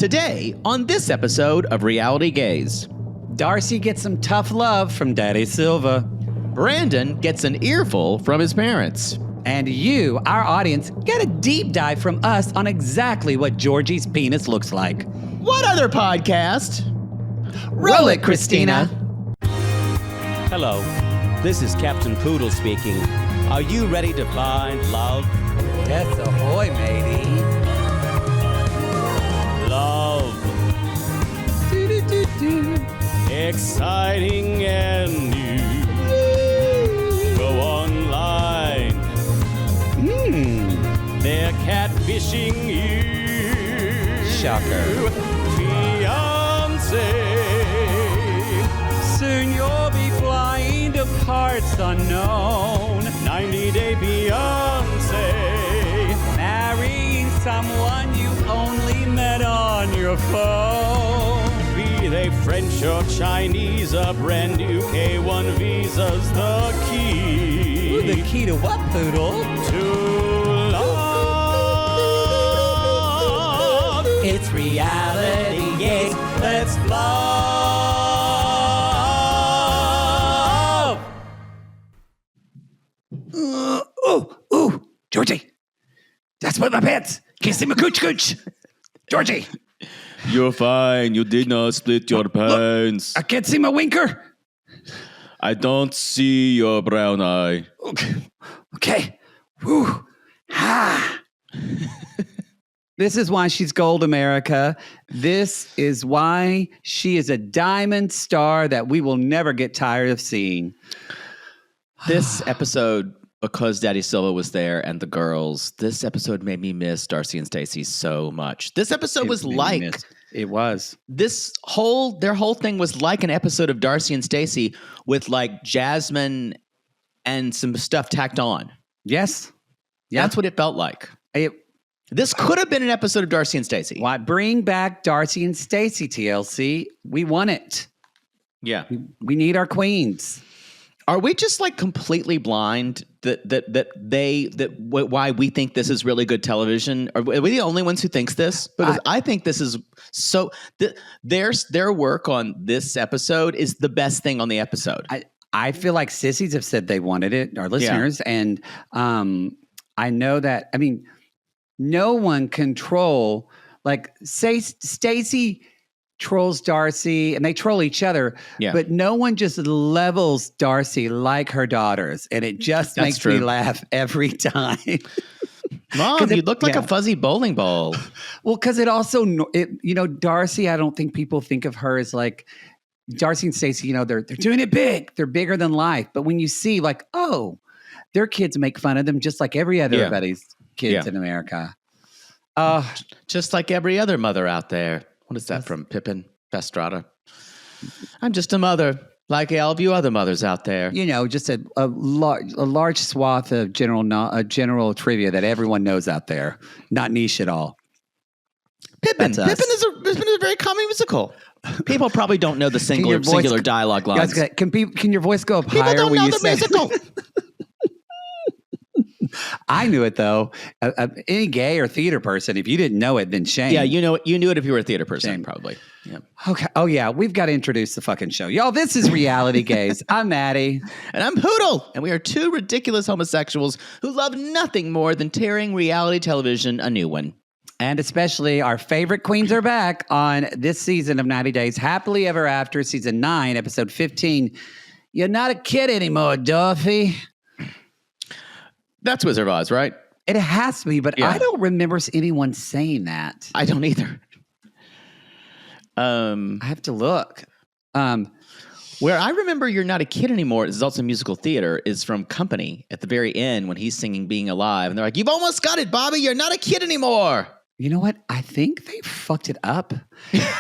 Today, on this episode of Reality Gays, Darcey gets some tough love from Daddy Silva. Brandon gets an earful from his parents. And you, our audience, get a deep dive from us on exactly what Georgie's penis looks like. What other podcast? Roll it, Christina. Hello, this is Captain Poodle speaking. Are you ready to find love? Yes, ahoy, matey. Love. Exciting and new. Go online. They're catfishing you. Shocker. Fiance. Soon you'll be flying to parts unknown. 90-day Beyonce. Marrying someone you only met on your phone. Be they French or Chinese, a brand new K1 visa's the key. Ooh, the key to what, Poodle? To love. It's reality, gays. Let's love. Ooh, Georgie. That's what my pants. Can't see my cooch. Georgie. You're fine. You did not split your pants. I can't see my winker. I don't see your brown eye. Okay. Whew. Ha. This is why she's gold, America. This is why she is a diamond star that we will never get tired of seeing. This episode, because Daddy Silva was there and the girls, this episode made me miss Darcey and Stacey so much. This episode was like... It was. Their whole thing was like an episode of Darcey and Stacey with like Jasmine and some stuff tacked on. Yes. Yeah. That's what it felt like. This could have been an episode of Darcey and Stacey. Why bring back Darcey and Stacey, TLC? We want it. Yeah. We need our queens. Are we just like completely blind why we think this is really good television? Are we the only ones who thinks this? Because I think this is so. Their work on this episode is the best thing on the episode. I feel like sissies have said they wanted it, our listeners, and I know that. I mean, no one control like say Stacey trolls Darcey and they troll each other, but no one just levels Darcey like her daughters, and it just makes me laugh every time. Mom, you look like a fuzzy bowling ball. Well, because it also, Darcey, I don't think people think of her as like Darcey and Stacey, they're doing it big. They're bigger than life. But when you see like, oh, their kids make fun of them just like everybody's kids in America. Just like every other mother out there. What is that from Pippin Pastrada? I'm just a mother, like all of you other mothers out there. Just a large swath of general trivia that everyone knows out there. Not niche at all. Pippin is a very common musical. People probably don't know the singular dialogue lines. Guys, can your voice go up People higher? People don't know the musical. I knew it though. Any gay or theater person, if you didn't know it, then shame. Yeah, you knew it if you were a theater person, shame. Probably. Yeah. Okay. Oh yeah, we've got to introduce the fucking show, y'all. This is Reality Gays. I'm Maddie, and I'm Poodle, and we are two ridiculous homosexuals who love nothing more than tearing reality television a new one. And especially our favorite queens are back on this season of 90 Days Happily Ever After, season 9, episode 15. You're not a kid anymore, Dorothy. That's Wizard of Oz, right? It has to be, but I don't remember anyone saying that. I don't either. I have to look. Where I remember You're Not a Kid Anymore, this is also musical theater, is from Company at the very end when he's singing Being Alive. And they're like, you've almost got it, Bobby. You're not a kid anymore. You know what? I think they fucked it up.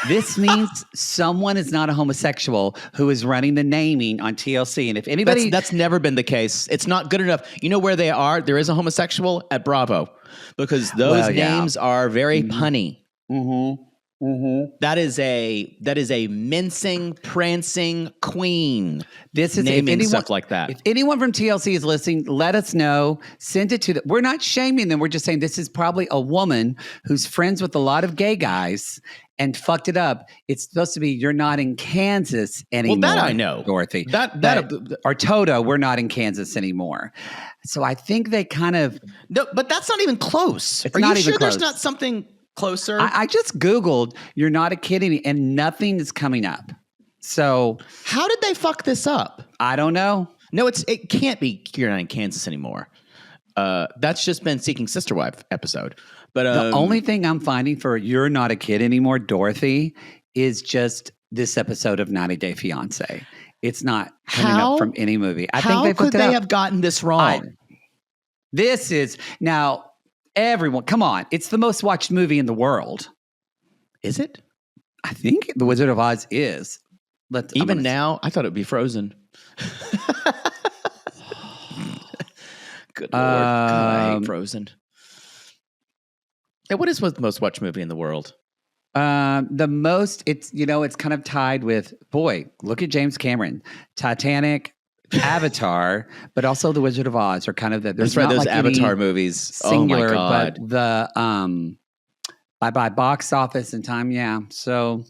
This means someone is not a homosexual who is running the naming on TLC. And if anybody... That's never been the case. It's not good enough. You know where they are? There is a homosexual at Bravo because those names are very punny. Mm-hmm. Mm-hmm. That is a mincing, prancing queen. This is naming stuff like that. If anyone from TLC is listening, let us know. Send it to them. We're not shaming them. We're just saying this is probably a woman who's friends with a lot of gay guys and fucked it up. It's supposed to be you're not in Kansas anymore. Well, that I know, Dorothy. Or Toto, we're not in Kansas anymore. So I think they kind of no, but that's not even close. It's Are not you even sure close. there's not something closer? I just Googled "you're not a kid," and nothing is coming up. So how did they fuck this up? I don't know. No, it can't be you're not in Kansas anymore. That's just been Seeking Sister Wife episode. But The only thing I'm finding for "you're not a kid anymore," Dorothy, is just this episode of 90 Day Fiance. It's not coming up from any movie. I think they could they have gotten this wrong? This is now everyone. Come on, it's the most watched movie in the world. Is it? I think The Wizard of Oz is. Even now, I thought it would be Frozen. Good Lord. God, I hate Frozen. Hey, what is the most watched movie in the world? The most, it's kind of tied with, boy, look at James Cameron, Titanic, Avatar, but also The Wizard of Oz are kind of the. That's right, those Avatar movies. Singular, oh my God. But the by box office and time, yeah. So,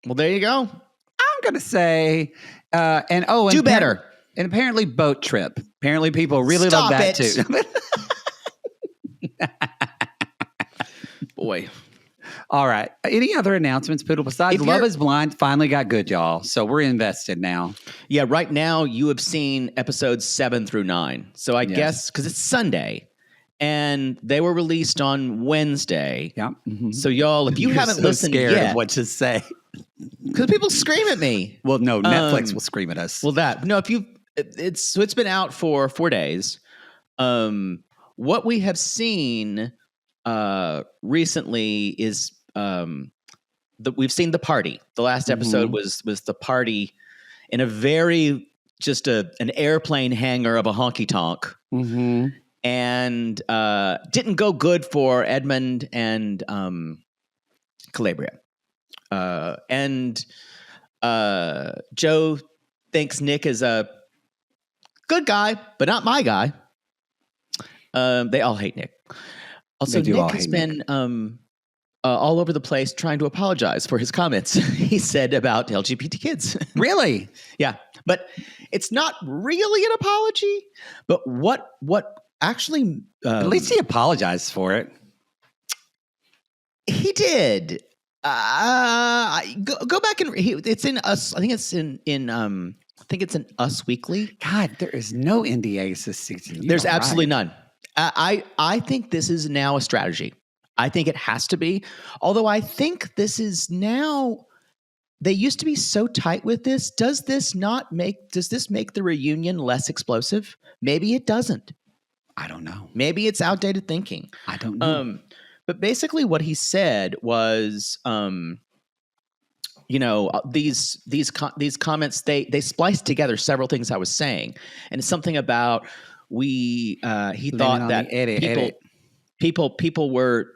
well, there you go. I'm gonna say, and do better. And apparently, Boat Trip. Apparently, people really Stop love that it. too. Boy. All right. Any other announcements, Poodle? Besides, Love is Blind finally got good, y'all. So we're invested now. Yeah, right now you have seen episodes 7 through 9. So I guess because it's Sunday and they were released on Wednesday. Yeah. Mm-hmm. So y'all, if you haven't listened yet, of what to say, because people scream at me. Well, no, Netflix will scream at us. Well, it's been out for 4 days. What we have seen recently is we've seen The Party. The last episode was The Party in a very just an airplane hangar of a honky tonk, and didn't go good for Edmund and Calabria. And Joe thinks Nick is a good guy, but not my guy. They all hate Nick. Also, Nick has been all over the place trying to apologize for his comments he said about LGBT kids. Really? Yeah. But it's not really an apology. But what actually... at least he apologized for it. He did. Go back and... it's in Us. I think it's in Us Weekly. God, there is no NDAs this season. There's absolutely none. I think this is now a strategy. I think it has to be. Although I think this is now, they used to be so tight with this. Does this make the reunion less explosive? Maybe it doesn't. I don't know. Maybe it's outdated thinking. I don't know. But basically what he said was, these comments, they spliced together several things I was saying. And it's something about he thought that people were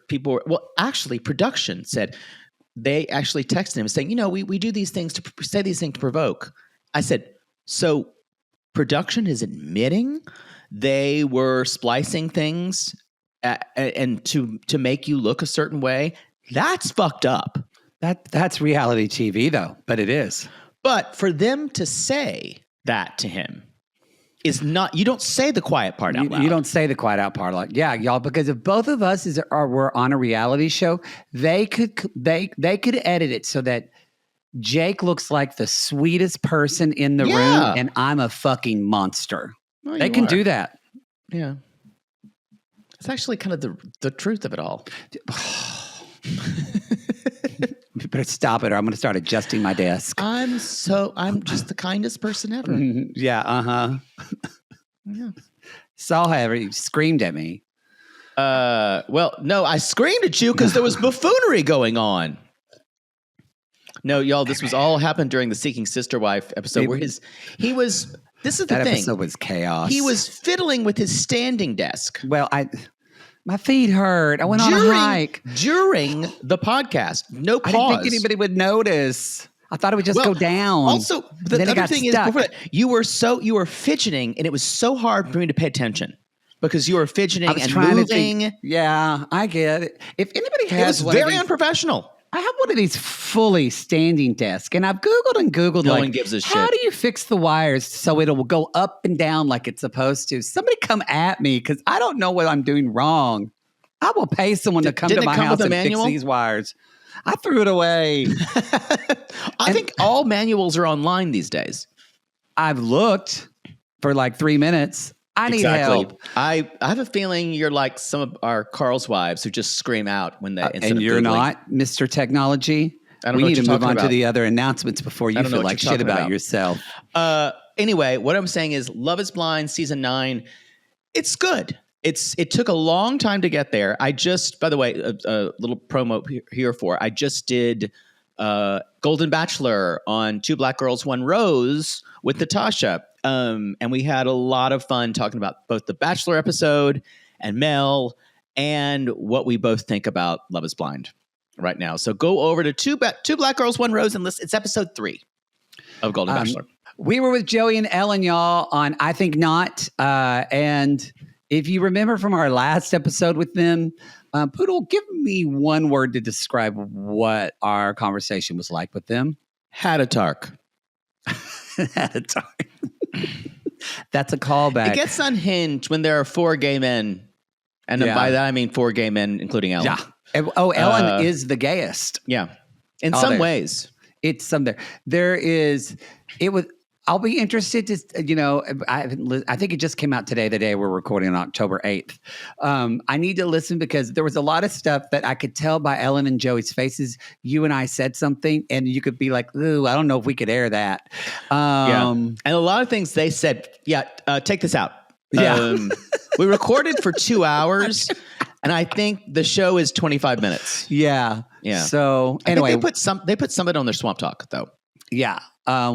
well, actually production said they actually texted him saying, we do these things to say these things to provoke. I said, so production is admitting they were splicing things and to make you look a certain way. That's fucked up. That's reality TV though, but it is. But for them to say that to him is not, you don't say the quiet part out loud. You don't say the quiet out part like, yeah, y'all, because if both of us were on a reality show, they could edit it so that Jake looks like the sweetest person in the room and I'm a fucking monster. Well, they can do that. Yeah. It's actually kind of the truth of it all. You better stop it or I'm going to start adjusting my desk. I'm just the kindest person ever. Yeah. Yeah. Saul, however, you screamed at me. Well, no, I screamed at you because there was buffoonery going on. No, y'all, this was all happened during the Seeking Sister Wife episode where this is the thing. That episode was chaos. He was fiddling with his standing desk. Well, My feet hurt. I went on a hike. During the podcast. No pause. I didn't think anybody would notice. I thought it would just go down. Also, the other thing is, before that, you were fidgeting, and it was so hard for me to pay attention because you were fidgeting and moving. Yeah, I get it. If anybody has, it was very unprofessional. I have one of these fully standing desks, and I've Googled and Googled. No one gives a shit. How do you fix the wires so it'll go up and down like it's supposed to? Somebody come at me because I don't know what I'm doing wrong. I will pay someone to come to my house and fix these wires. I threw it away. I think all manuals are online these days. I've looked for like 3 minutes. I need help. I have a feeling you're like some of our Carl's wives who just scream out when they and you're not, Mr. Technology. We need to move on to the other announcements before you feel like shit about yourself. Anyway, what I'm saying is Love is Blind season 9. It's good. It took a long time to get there. I just, by the way, a little promo here for, I just did Golden Bachelor on Two Black Girls, One Rose with Natasha. And we had a lot of fun talking about both the Bachelor episode and Mel and what we both think about Love is Blind right now. So go over to Two Black Girls, One Rose and listen. It's episode 3 of Golden Bachelor. We were with Joey and Ellen, y'all, on I Think Not. And if you remember from our last episode with them, Poodle, give me one word to describe what our conversation was like with them. Had a talk. Had a talk. That's a callback. It gets unhinged when there are 4 gay men. And by that, I mean 4 gay men, including Ellen. Yeah. Oh, Ellen is the gayest. Yeah. In some ways. It's some there. I'll be interested to, I think it just came out today, the day we're recording on October 8th. I need to listen because there was a lot of stuff that I could tell by Ellen and Joey's faces. You and I said something and you could be like, ooh, I don't know if we could air that. And a lot of things they said, take this out. Yeah. We recorded for 2 hours and I think the show is 25 minutes. Yeah. Yeah. So anyway, they put some of it on their Swamp Talk though. Yeah.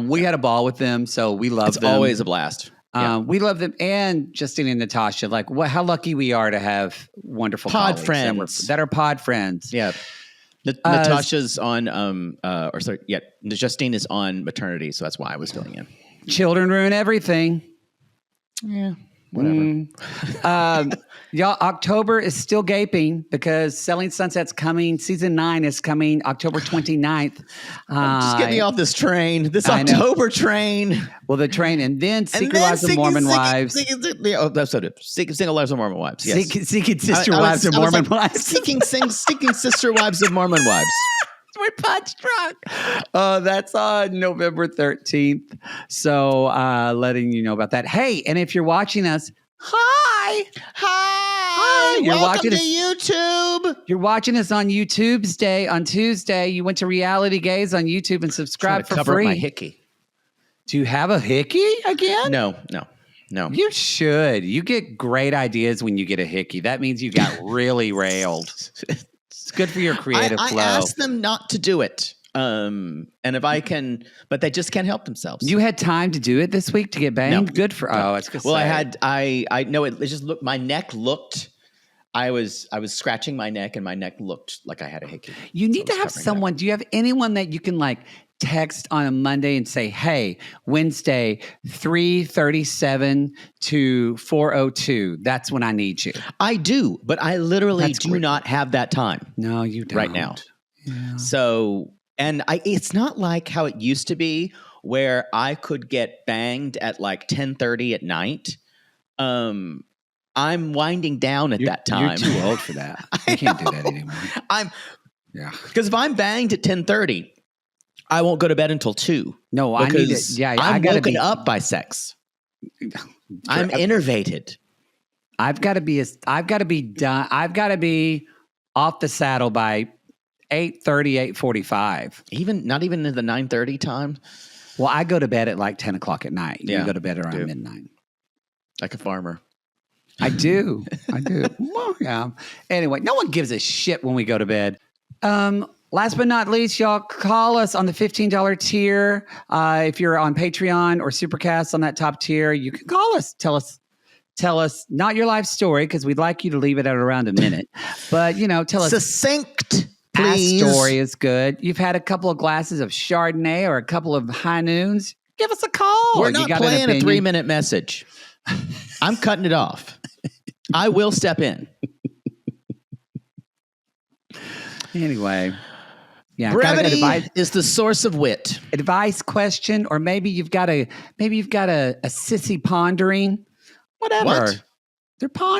We had a ball with them, so we love them. It's always a blast. We love them. And Justine and Natasha, how lucky we are to have wonderful pod friends that are pod friends. Yeah. Natasha's on, Justine is on maternity, so that's why I was filling in. Children ruin everything. Yeah. Whatever. Y'all, October is still gaping because Selling Sunset's coming. Season 9 is coming October 29th. Just get me off this train. This October train. Well, the train. And then Secret Lives of Mormon Wives. Single Lives of Mormon Wives. Yes. Seeking Sister Wives of Mormon Wives. Seeking Sister Wives of Mormon Wives. We're punch drunk. That's on November 13th. So letting you know about that. Hey, and if you're watching us, hi. You're Welcome to YouTube. You're watching us on YouTube's Day on Tuesday. You went to RealityGays on YouTube and subscribed for cover free. Up my hickey. Do you have a hickey again? No. You should. You get great ideas when you get a hickey. That means you got really railed. It's good for your creative flow. I asked them not to do it. And if I can, but they just can't help themselves. You had time to do it this week to get banged? No. Good for, it's good. Well, I know it just looked, my neck looked, I was scratching my neck and my neck looked like I had a hickey. You need to have someone, do you have anyone that you can text on a Monday and say, hey, Wednesday, 3:37 to 4:02. That's when I need you. I do, but I literally do not have that time. No, you don't. Right now. Yeah. So, and it's not like how it used to be where I could get banged at 10:30 at night. I'm winding down at that time. You're too old for that. You can't do that anymore. Because if I'm banged at 10:30, I won't go to bed until 2. No, I need it. Yeah, I'm woken up by sex. I'm innervated. I've got to be done. I've got to be off the saddle by 8:30, 8:45. Not even in the 9:30 time. Well, I go to bed at 10 o'clock at night. Yeah, you go to bed around midnight. Like a farmer. I do. Well, yeah. Anyway, no one gives a shit when we go to bed. Last but not least, y'all call us on the $15 tier. If you're on Patreon or Supercast on that top tier, you can call us. Tell us tell us not your life story because we'd like you to leave it at around a minute, but tell us succinct. Please. Our story is good. You've had a couple of glasses of Chardonnay or a couple of high noons. Give us a call. We're not playing a 3-minute message. I'm cutting it off. I will step in. Anyway. Yeah, brevity is the source of wit. Advice, question, or maybe you've got a sissy pondering. Whatever. What?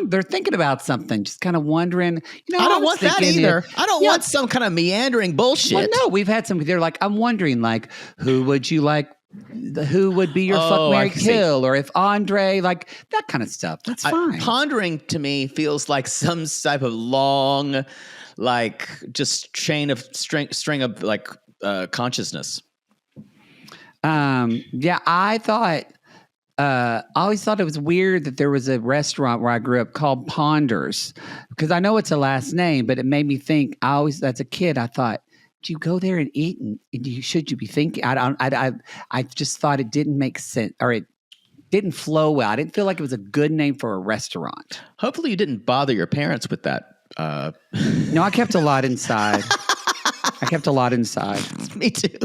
They're thinking about something, just kind of wondering. I don't want that either. I don't want some kind of meandering bullshit. Well, no, we've had some. They're like, I'm wondering, like, who would you like? Who would be your fuck, marry, kill? Or if Andre, like that kind of stuff. That's fine. Pondering to me feels like some type of long, like just string of like consciousness. Yeah, I always thought it was weird that there was a restaurant where I grew up called Ponders, because I know it's a last name, but it made me think. As a kid, I thought, do you go there and eat, and should you be thinking? I just thought it didn't make sense, or it didn't flow well. I didn't feel like it was a good name for a restaurant. Hopefully, you didn't bother your parents with that. No, I kept a lot inside. Me too.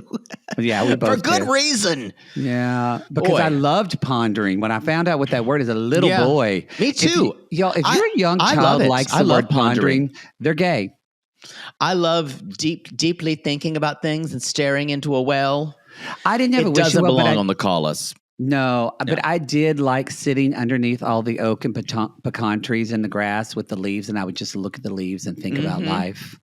Yeah, we both for good did. reason. Yeah, because I loved pondering. When I found out what that word is, a little boy. Me too. If you're a young child likes the word pondering, they're gay. I love deeply thinking about things and staring into a well. I didn't have it doesn't belong on the call us. No, but I did like sitting underneath all the oak and pecan trees in the grass with the leaves, and I would just look at the leaves and think about life.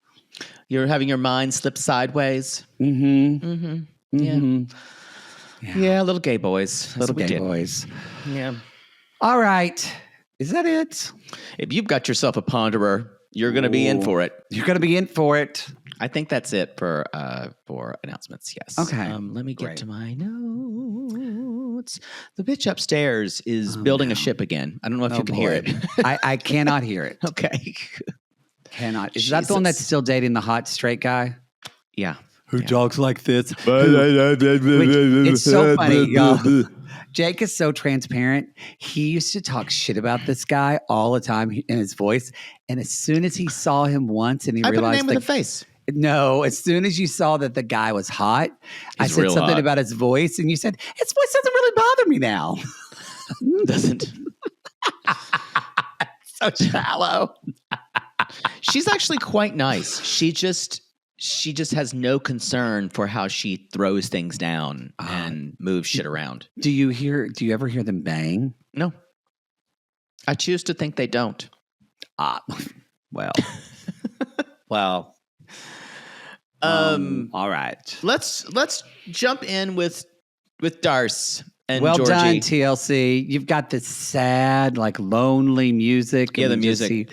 You're having your mind slip sideways. Mm-hmm. Mm-hmm. Yeah. Mm-hmm. Yeah, little gay boys. Little gay boys. Yeah. All right. Is that it? If you've got yourself a ponderer, you're going to be in for it. You're going to be in for it. I think that's it for announcements. Yes. Okay. Let me get to my notes. The bitch upstairs is building a ship again. I don't know if you can hear it. I cannot hear it. Okay. Cannot. Is that the one that's still dating the hot straight guy? Yeah. Who talks like this? It's so funny, y'all. Jake is so transparent. He used to talk shit about this guy all the time in his voice. And as soon as he saw him once and he realized... I put a name with a face. No, as soon as you saw that the guy was hot, I said something about his voice. And you said, his voice doesn't really bother me now. Doesn't. So shallow. She's actually quite nice. She just has no concern for how she throws things down and moves shit around. Do you ever hear them bang? No. I choose to think they don't. Well. Well. All right. Let's jump in with Darce and well Georgi. Done, TLC. You've got this sad, like lonely music. Yeah, the music.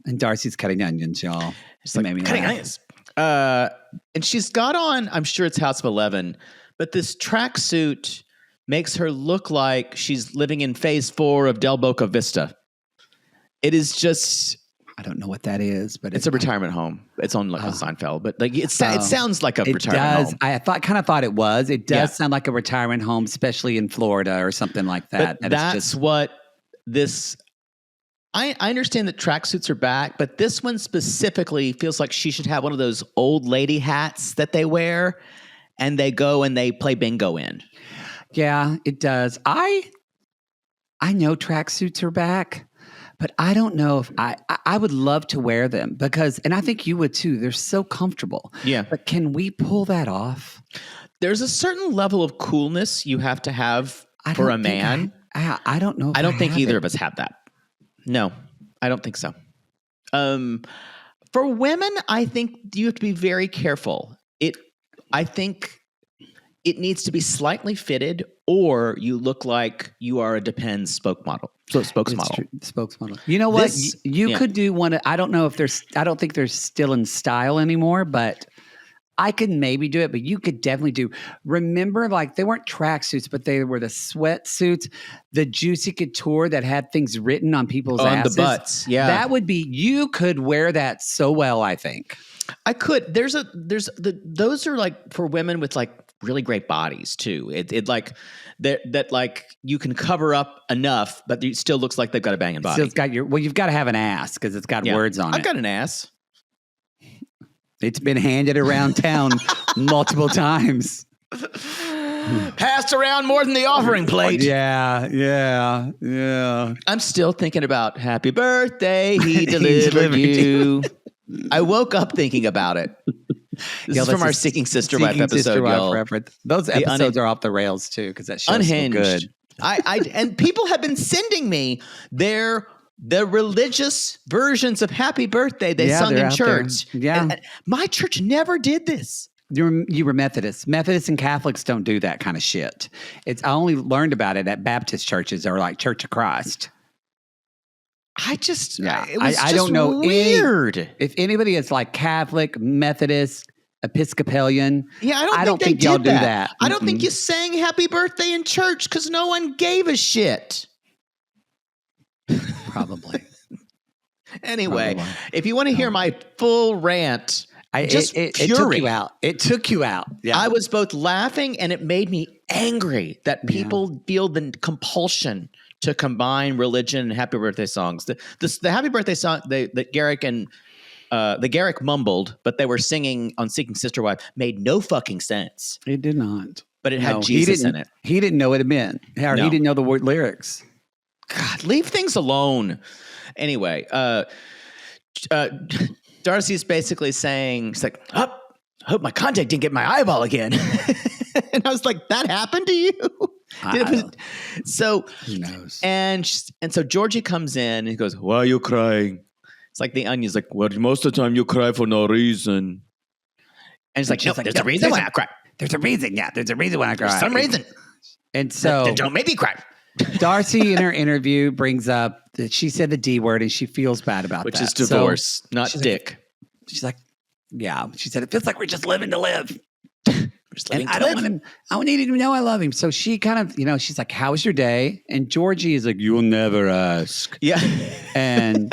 And Darcy's cutting onions, y'all. It's like, cutting onions. And she's got on, I'm sure it's House of 11, but this tracksuit makes her look like she's living in phase 4 of Del Boca Vista. It is just... I don't know what that is, but it's a retirement home. It's on like Seinfeld, but like it sounds like a retirement home. I kind of thought it was. It does sound like a retirement home, especially in Florida or something like that. But that's what this. I understand that tracksuits are back, but this one specifically feels like she should have one of those old lady hats that they wear, and they go and they play bingo in. Yeah, it does. I know tracksuits are back. But I don't know if I would love to wear them because, and I think you would too, they're so comfortable. Yeah. But can we pull that off? There's a certain level of coolness you have to have for a man. I don't know. I don't think either of us have that. No, I don't think so. For women, I think you have to be very careful. I think it needs to be slightly fitted, or you look like you are a Depends spokesmodel. Spokesmodel. You know what? You could do one. I don't know if I don't think they're still in style anymore, but I could maybe do it. But you could definitely do. Remember, like they weren't tracksuits, but they were the sweatsuits, the Juicy Couture that had things written on people's asses. The butts. Yeah, that would be. You could wear that so well. I think I could. Those are like for women with like really great bodies too. It like that like you can cover up enough, but it still looks like they've got a banging body. So it's got you've got to have an ass because it's got words on it. I've got an ass. It's been handed around town multiple times. Passed around more than the offering plate. Yeah. I'm still thinking about happy birthday, he delivered you. I woke up thinking about it. This is from our Seeking Sister Wife episode, y'all. Reference. Those episodes are off the rails too because that show's Unhinged. So good. And people have been sending me the religious versions of Happy Birthday they sung in church. There. Yeah. And my church never did this. You were Methodist. Methodists and Catholics don't do that kind of shit. I only learned about it at Baptist churches or like Church of Christ. I don't know. Weird. If anybody is like Catholic, Methodist, Episcopalian, I don't think y'all do that. I don't think you sang Happy Birthday in church because no one gave a shit. Probably. Anyway, if you want to hear my full rant, it took you out. It took you out. Yeah. I was both laughing and it made me angry that people feel the compulsion to combine religion and Happy Birthday songs. The Happy Birthday song that Garrick and the Garrick mumbled, but they were singing on Seeking Sister Wife made no fucking sense. It did not. But it had Jesus in it. He didn't know what it meant. He didn't know the word lyrics. God, leave things alone. Anyway, Darcey's basically saying, she's like, I hope my contact didn't get my eyeball again. And I was like, that happened to you? So who knows? And so Georgie comes in and he goes, why are you crying? It's like the Onion's like, well, most of the time you cry for no reason. And she's like, no, there's a reason why I cry. There's a reason, yeah. There's a reason why I cry. There's some reason. And so don't make me cry. Darcey in her interview brings up that she said the D word and she feels bad about that. Which is divorce, not dick. She's like, yeah. She said, it feels like we're just living to live. And I don't want him. I need him to know I love him. So she kind of, she's like, how was your day? And Georgie is like, you'll never ask. Yeah. And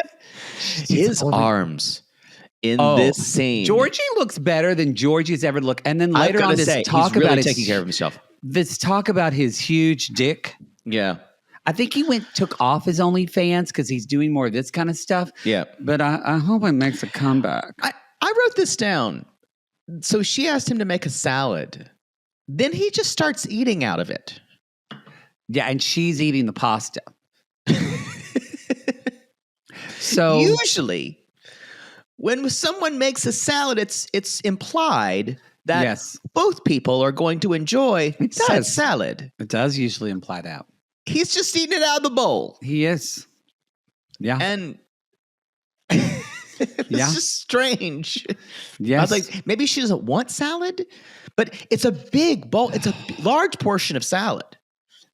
his arms in this scene. Georgie looks better than Georgie's ever looked. And then later on, this talk he's really about taking care of himself. This talk about his huge dick. Yeah. I think he took off his OnlyFans because he's doing more of this kind of stuff. Yeah. But I hope it makes a comeback. I wrote this down. So she asked him to make a salad. Then he just starts eating out of it. Yeah, and she's eating the pasta. So usually when someone makes a salad, it's implied that both people are going to enjoy said salad. It does usually imply that. He's just eating it out of the bowl. He is. Yeah. And it's just strange. Yes. I was like, maybe she doesn't want salad, but it's a big bowl. It's a large portion of salad.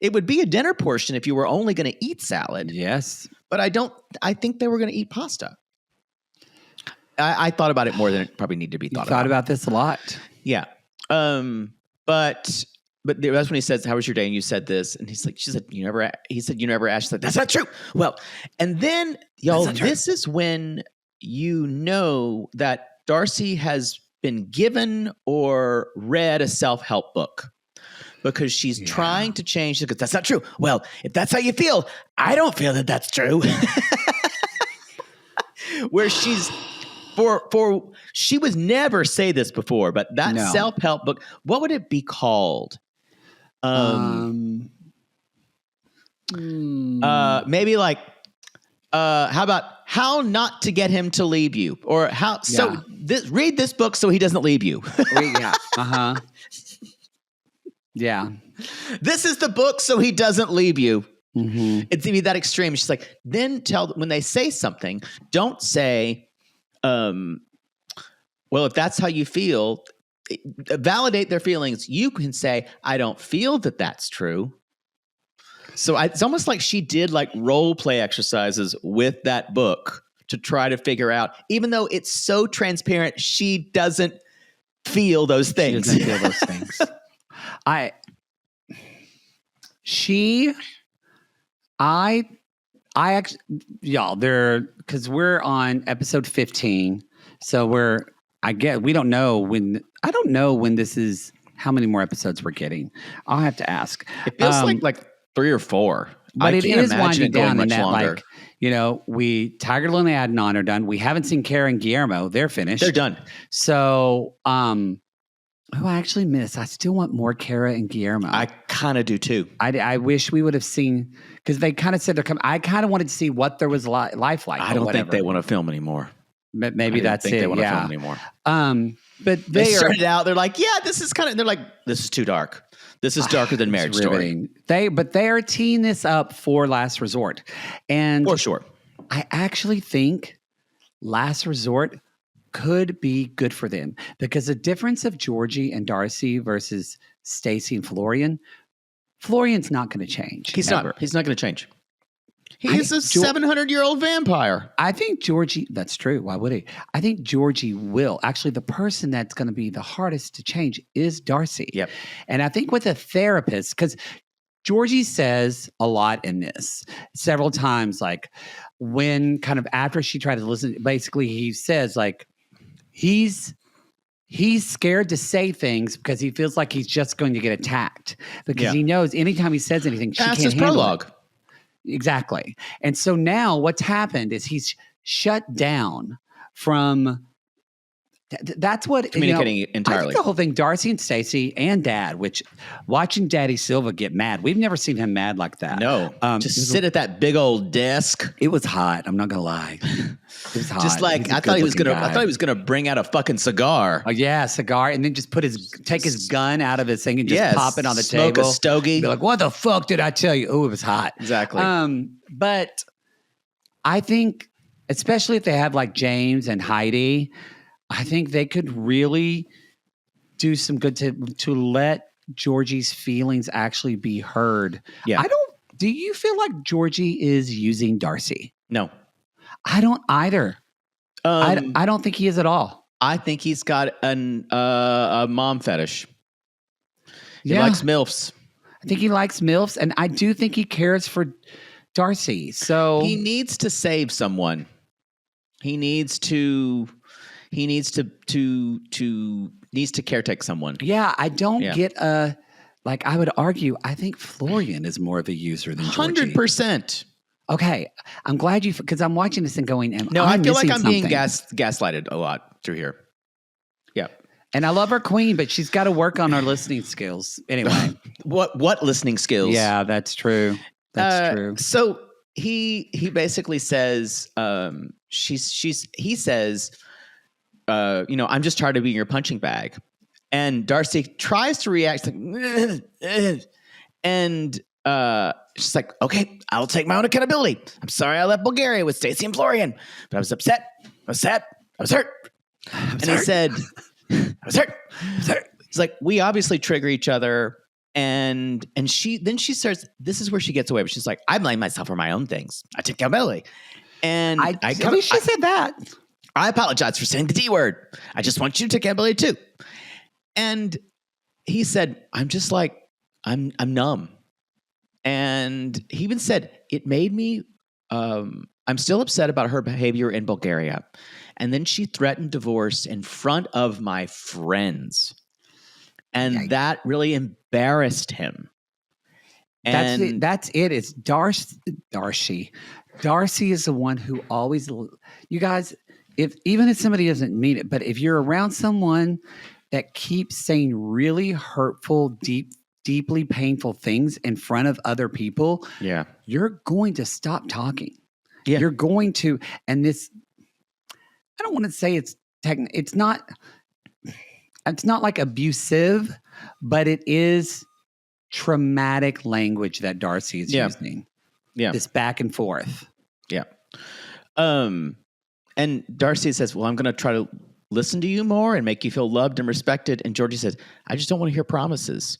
It would be a dinner portion if you were only going to eat salad. Yes. But I think they were going to eat pasta. I thought about it more than it probably needed to be thought about. Thought about this a lot. Yeah. But that's when he says, how was your day? And you said this. And he's like, he said, you never asked. She's like, that's not true. Well, and then, y'all, this is when you know that Darcey has been given or read a self-help book because she's trying to change. She goes, that's not true. Well, if that's how you feel, I don't feel that that's true. Where she's she was never say this before, but that self-help book, what would it be called? Maybe like, how about how not to get him to leave you, or how? So read this book so he doesn't leave you. Yeah. Yeah. This is the book so he doesn't leave you. Mm-hmm. It's to be that extreme. She's like, then when they say something, don't say, well, if that's how you feel, validate their feelings. You can say, I don't feel that that's true. So it's almost like she did like role play exercises with that book to try to figure out, even though it's so transparent, she doesn't feel those things. She doesn't feel those things. I actually, y'all, because we're on episode 15. So I don't know when this is how many more episodes we're getting. I'll have to ask. It feels like 3 or 4. But it is winding down in that, longer. like, Tiger, Lily, and Adnan are done. We haven't seen Kara and Guillermo. They're finished. They're done. So, who I actually miss. I still want more Kara and Guillermo. I kind of do too. I wish we would have seen, because they kind of said they're coming. I kind of wanted to see what there was life like. I don't think they want to film anymore. But maybe that's it. They want to film anymore. But they started out. They're like, yeah, this is kind of. They're like, this is too dark. This is darker than Marriage Story. They are teeing this up for Last Resort, and for sure, I actually think Last Resort could be good for them, because the difference of Georgi and Darcey versus Stacey and Florian's not going to change. He's not going to change. He's a 700-year-old vampire. I think Georgi, that's true. Why would he? I think Georgi will. Actually, the person that's going to be the hardest to change is Darcey. Yep. And I think with a therapist, because Georgi says a lot in this several times, like when kind of after she tried to listen, basically he says like, he's scared to say things because he feels like he's just going to get attacked, because he knows anytime he says anything, she can't handle prologue. It. Exactly. And so now what's happened is he's shut down from that's what communicating entirely. I think the whole thing, Darcey and Stacey and Dad, which watching Daddy Silva get mad, we've never seen him mad like that. No, just sit at that big old desk. It was hot. I'm not gonna lie. It was hot. Just like I thought he was gonna bring out a fucking cigar. Oh yeah, cigar, and then just take his gun out of his thing and just pop it on the table. Smoke a stogie. Be like, what the fuck did I tell you? Oh, it was hot. Exactly. But I think, especially if they have like James and Heidi, I think they could really do some good to let Georgi's feelings actually be heard. Yeah. Do you feel like Georgi is using Darcey? No. I don't either. I don't think he is at all. I think he's got a mom fetish. He likes MILFs. I think he likes MILFs, and I do think he cares for Darcey. So he needs to save someone. He needs to caretake someone. Yeah, I don't get like I would argue, I think Florian is more of a user than Georgi. 100%. Okay, I'm glad because I'm watching this and going, I feel like I'm being gaslighted a lot through here. Yeah. And I love our queen, but she's got to work on her listening skills. Anyway. What listening skills? Yeah, that's true. That's true. So he basically says, he says, I'm just tired of being your punching bag. And Darcey tries to react and she's like, okay, I'll take my own accountability. I'm sorry I left Bulgaria with Stacey and Florian, but I was upset. I was sad. I was hurt. He said, I was hurt. He's like, we obviously trigger each other. And she starts, this is where she gets away, but she's like, I blame myself for my own things. I take accountability. And she said that. I apologize for saying the D word. I just want you to take accountability too. And he said, I'm just like, I'm numb. And he even said, it made me, I'm still upset about her behavior in Bulgaria. And then she threatened divorce in front of my friends. And that really embarrassed him. And that's it. It's Darcey. Darcey is the one who always, you guys, even if somebody doesn't mean it, but if you're around someone that keeps saying really hurtful, deeply painful things in front of other people, you're going to stop talking. Yeah. You're going to, and this, I don't want to say it's not like abusive, but it is traumatic language that Darcey is using. Yeah. This back and forth. Yeah. And Darcey says, well, I'm going to try to listen to you more and make you feel loved and respected. And Georgi says, I just don't want to hear promises.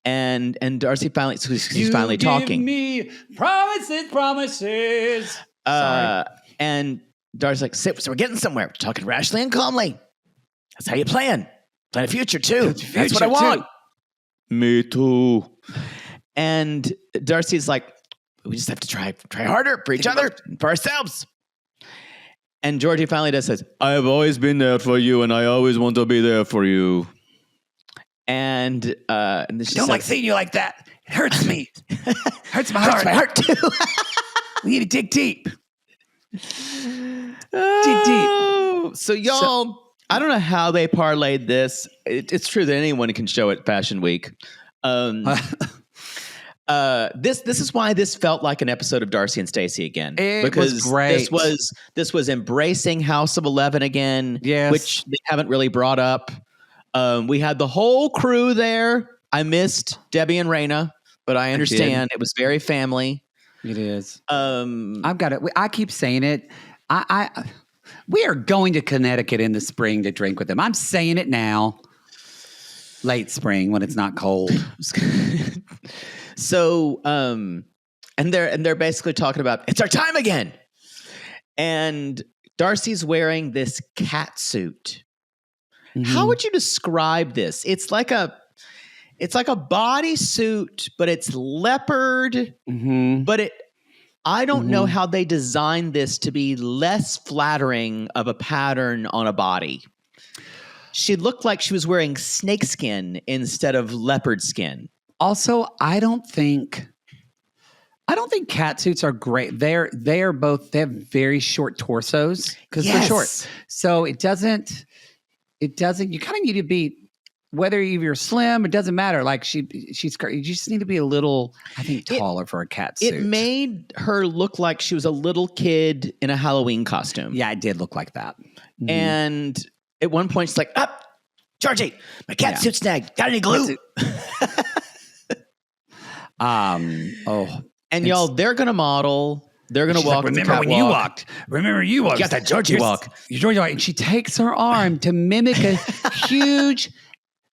And Darcey he's finally talking. Give me promises. And Darcey's like, so we're getting somewhere. We're talking rashly and calmly. That's how you plan. Plan a future too. That's what I want. Me too. And Darcey's like, we just have to try harder for each other, for ourselves. And Georgi finally says, I've always been there for you and I always want to be there for you. And this don't like seeing you like that. It hurts me. Hurts my heart. Hurts my heart too. We need to dig deep. So y'all, I don't know how they parlayed this. It's true that anyone can show at Fashion Week. This is why this felt like an episode of Darcey and Stacey again. Because was great. This was embracing House of 11 again, yes. Which they haven't really brought up. We had the whole crew there. I missed Debbie and Raina, but I understand it was very family. It is. I've got it. I keep saying it. We are going to Connecticut in the spring to drink with them. I'm saying it now. Late spring when it's not cold. So, and they're basically talking about it's our time again. And Darcey's wearing this cat suit. Mm-hmm. How would you describe this? It's like a bodysuit, but it's leopard. Mm-hmm. But I don't know how they designed this to be less flattering of a pattern on a body. She looked like she was wearing snakeskin instead of leopard skin. Also, I don't think cat suits are great. They have very short torsos because they're short. So it doesn't, you kind of need to be, whether you're slim, it doesn't matter. Like you just need to be a little, I think, taller for a cat suit. It made her look like she was a little kid in a Halloween costume. Yeah, it did look like that. Mm-hmm. And at one point she's like, Georgie, my cat suit snagged. Got any glue? And y'all, they're going to model. They're going to walk. Like, remember when you walked? Remember you walked? You got that Georgie walk. Georgie walk. And she takes her arm to mimic a huge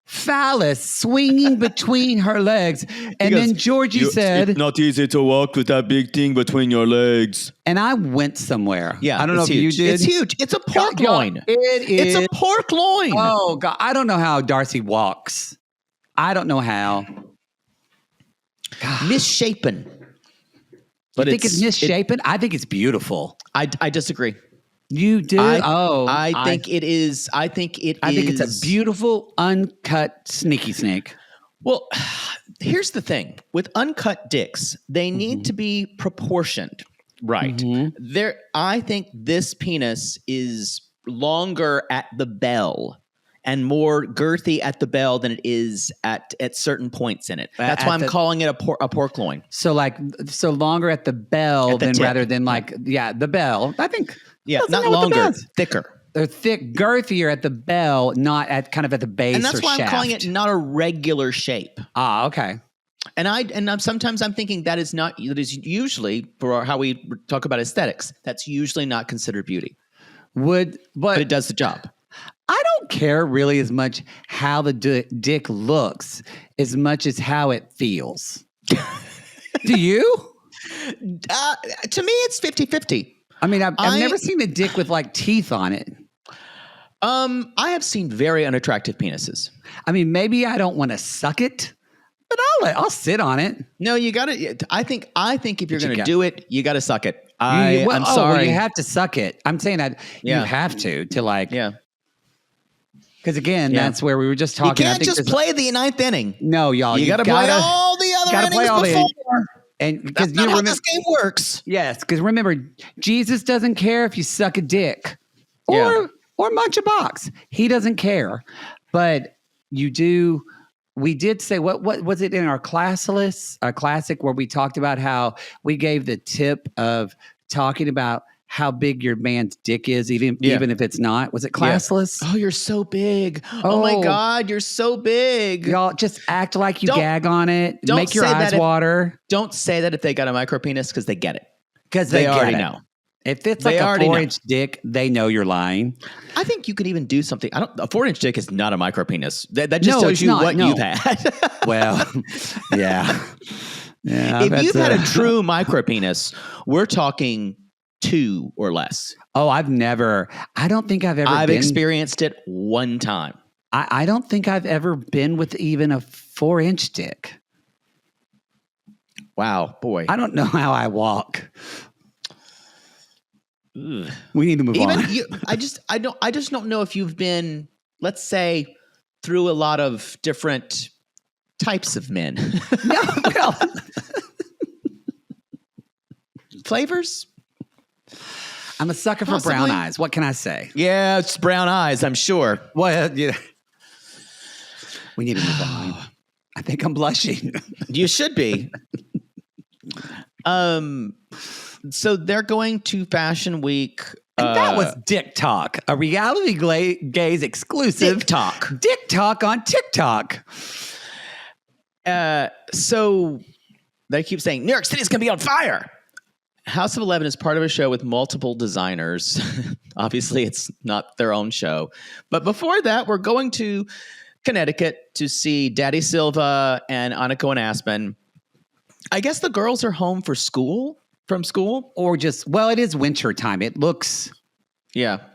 phallus swinging between her legs. And then Georgie said, it's not easy to walk with that big thing between your legs. And I went somewhere. Yeah, I don't know if you did. It's huge. It's a pork loin. It is. It's a pork loin. Oh, God. I don't know how Darcey walks. I don't know how. God. Misshapen. But you think it's misshapen? I think it's beautiful. I disagree. You do? I think it is. I think it's a beautiful, uncut sneaky snake. Well, here's the thing. With uncut dicks, they need to be proportioned. Right. Mm-hmm. I think this penis is longer at the bell and more girthy at the bell than it is at certain points in it. That's why I'm calling it a pork loin. So longer at the bell rather than the bell. I think. Yeah, not longer, thicker. They're thick, girthier at the bell, not at kind of at the base or shaft. And that's why I'm calling it not a regular shape. Ah, okay. And sometimes I'm thinking that is usually for how we talk about aesthetics. That's usually not considered beauty. But it does the job. I don't care really as much how the dick looks as much as how it feels. Do you? To me, it's 50-50. I mean, I've never seen a dick with like teeth on it. I have seen very unattractive penises. I mean, maybe I don't want to suck it, but I'll sit on it. No, you got to. I think if you're going to do it, you got to suck it. I'm sorry. Well, you have to suck it. I'm saying that you have to like. Yeah. Because again, that's where we were just talking. You can't just play the ninth inning. No, y'all. You got to play all the other innings before. And because that's not how this game works. Yes, because remember, Jesus doesn't care if you suck a dick or munch a box. He doesn't care. But you do. We did say what was it in our classic where we talked about how we gave the tip of talking about how big your man's dick is, even if it's not. Was it classless? Yeah. Oh, you're so big. Oh my God, you're so big. Y'all just act like you gag on it. Make your eyes water. Don't say that if they got a micro penis because they get it. Because they already know. If it's like a 4-inch dick, they know you're lying. I think you could even do something. A 4-inch dick is not a micro penis. That just tells you what you've had. Well, yeah. If you've had a true micro penis, we're talking 2 or less. Oh, I don't think I've experienced it one time. I don't think I've ever been with even a 4-inch dick. Wow, boy. I don't know how I walk. Ugh. We need to move on. I just don't know if you've been, let's say, through a lot of different types of men. No, well, flavors. I'm a sucker for brown eyes. What can I say? Yeah, it's brown eyes, I'm sure. Well, yeah. We need to move on. I think I'm blushing. You should be. So they're going to Fashion Week. And that was Dick Talk, a Reality Gays exclusive. Dick Talk. Dick Talk on TikTok. So they keep saying, New York City's going to be on fire. House of 11 is part of a show with multiple designers. Obviously, it's not their own show. But before that, we're going to Connecticut to see Daddy Silva and Aniko and Aspen. I guess the girls are home from school. Or just, well, it is winter time. It looks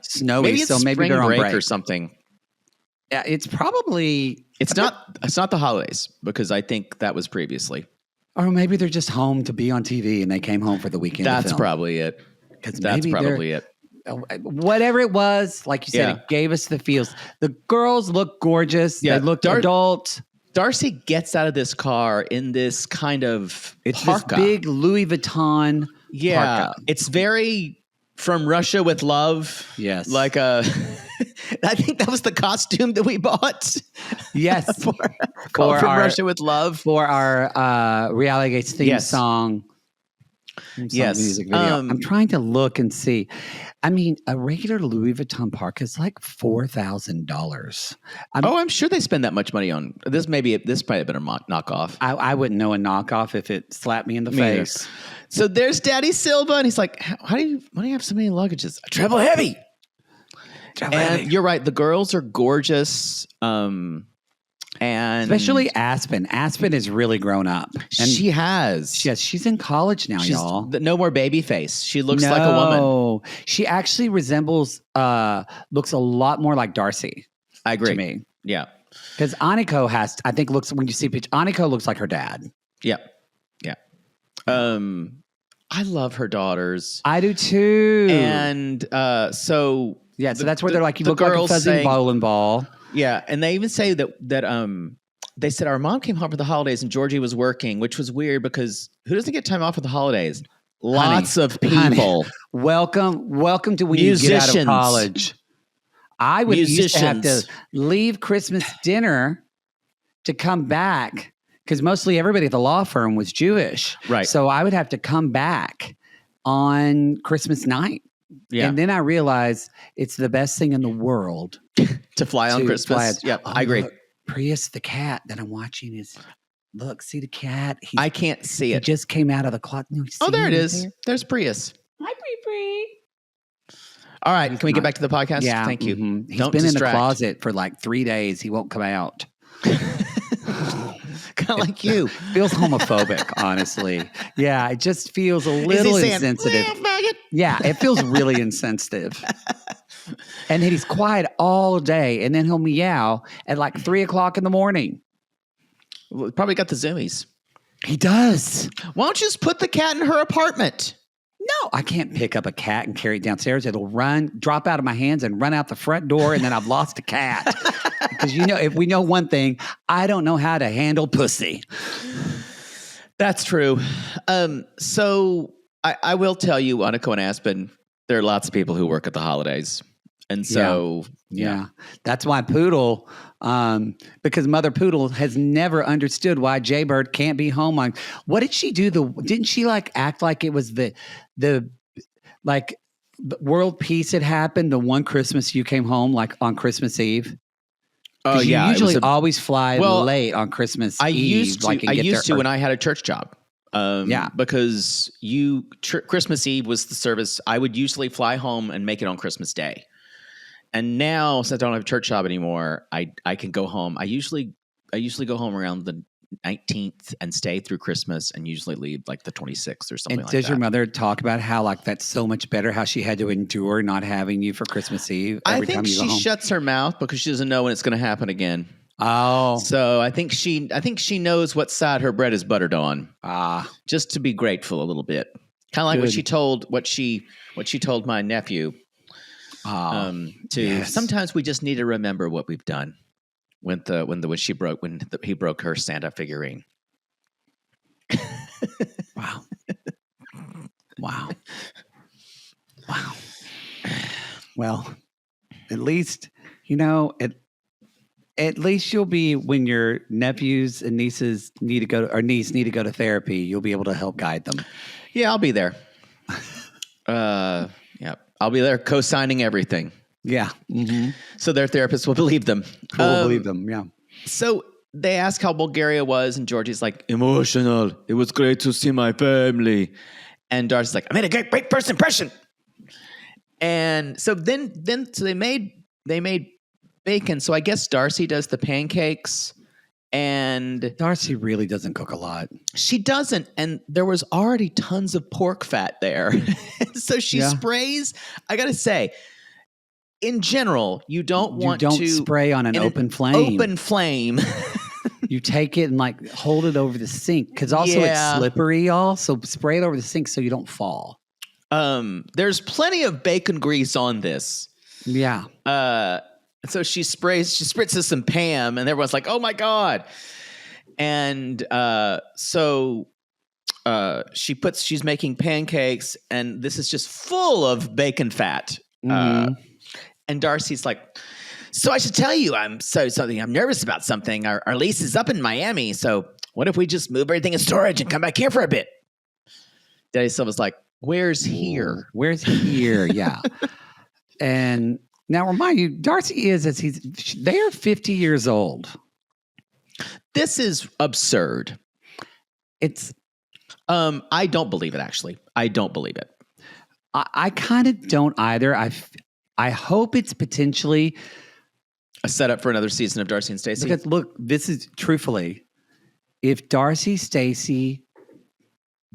snowy, maybe it's so maybe they're on break or something. Yeah, it's probably... It's not the holidays, because I think that was previously. Or maybe they're just home to be on TV and they came home for the weekend. That's probably it. That's probably it. Whatever it was, like you said, it gave us the feels. The girls look gorgeous. Yeah. They look adult. Darcey gets out of this car in this kind of parka. This big Louis Vuitton parka. It's very From Russia with Love. Yes. Like I think that was the costume that we bought. Yes. From Russia with Love. For our Reality Gays theme song. Music video. I'm trying to look and see. I mean, a regular Louis Vuitton parka is like $4,000. I'm sure they spend that much money on this. This probably been a knockoff. I wouldn't know a knockoff if it slapped me in the face. So there's Daddy Silva, and he's like, why do you have so many luggages? I travel heavy. You're right. The girls are gorgeous. And especially Aspen. Aspen has really grown up. And she has. Yes, she's in college now, y'all. No more baby face. She looks like a woman. She actually resembles, looks a lot more like Darcey. I agree. To me. Yeah. Because Aniko when you see a picture, Aniko looks like her dad. Yeah. Yeah. I love her daughters. I do too. And so... Yeah, so that's where they're like, you look like a fuzzy bowling ball. Yeah, and they even say that they said our mom came home for the holidays and Georgie was working, which was weird because who doesn't get time off for the holidays? Lots of people. Welcome to when you get out of college. I used to have to leave Christmas dinner to come back because mostly everybody at the law firm was Jewish. Right. So I would have to come back on Christmas night. Yeah. And then I realized it's the best thing in the world to fly on Christmas. Yep, I agree. Look, Prius the cat that I'm watching is see the cat. I can't see it. He just came out of the closet. There it is. There? There's Prius. Hi, Pri. All right, can we get back to the podcast? Yeah, thank you. Mm-hmm. He's been in the closet for like 3 days. He won't come out. Kind of like you. Feels homophobic, honestly. Yeah, it just feels a little insensitive. Yeah, it feels really insensitive. And then he's quiet all day, and then he'll meow at like 3 o'clock in the morning. Well, probably got the zoomies. He does. Why don't you just put the cat in her apartment? No, I can't pick up a cat and carry it downstairs. It'll drop out of my hands and run out the front door, and then I've lost a cat. Because if we know one thing, I don't know how to handle pussy. That's true. So I will tell you, Aniko and Aspen, there are lots of people who work at the holidays. And so, yeah. That's why Poodle, because Mother Poodle has never understood why Jaybird can't be home on. What did she do? Didn't she act like it was the world peace had happened the one Christmas you came home on Christmas Eve? Oh yeah, you usually always fly late on Christmas Eve. I used to when I had a church job. Because Christmas Eve was the service. I would usually fly home and make it on Christmas Day. And now, since I don't have a church job anymore, I can go home. I usually go home around the 19th and stay through Christmas and usually leave like the 26th or something like that. Does your mother talk about how that's so much better, how she had to endure not having you for Christmas Eve every time you go home? I think she shuts her mouth because she doesn't know when it's going to happen again. Oh. So I think she knows what side her bread is buttered on. Just to be grateful a little bit. Kind of like what she told my nephew. Sometimes we just need to remember what we've done. when he broke her Santa figurine. Wow. Wow. Wow. Well, at least, at least you'll be, when your nephews and nieces need to go to therapy, you'll be able to help guide them. Yeah, I'll be there. Yeah, I'll be there co-signing everything. Yeah. Mm-hmm. So their therapist will believe them. Will believe them, yeah. So they ask how Bulgaria was, and Georgie's like, emotional. It was great to see my family. And Darcy's like, I made a great first impression. And so then they made bacon. So I guess Darcy does the pancakes, and Darcy really doesn't cook a lot. She doesn't, and there was already tons of pork fat there. So she sprays. I gotta say, in general, you don't spray on an open flame. Open flame. You take it and hold it over the sink, because also it's slippery, y'all. So spray it over the sink so you don't fall. There's plenty of bacon grease on this. Yeah. So she spritzes some Pam, and everyone's like, "Oh my god!" And she's making pancakes, and this is just full of bacon fat. Mm-hmm. And Darcy's like, "So I should tell you, I'm nervous about something. Our lease is up in Miami, so what if we just move everything in storage and come back here for a bit?" Daddy Silva's like, "Where's here? Where's here?" Yeah. And now remind you, Darcy they are 50 years old. This is absurd. It's I don't believe it, actually. I don't believe it. I kind of don't either. I hope it's potentially a setup for another season of Darcy and Stacey. Because look, this is truthfully, if Darcy, Stacey,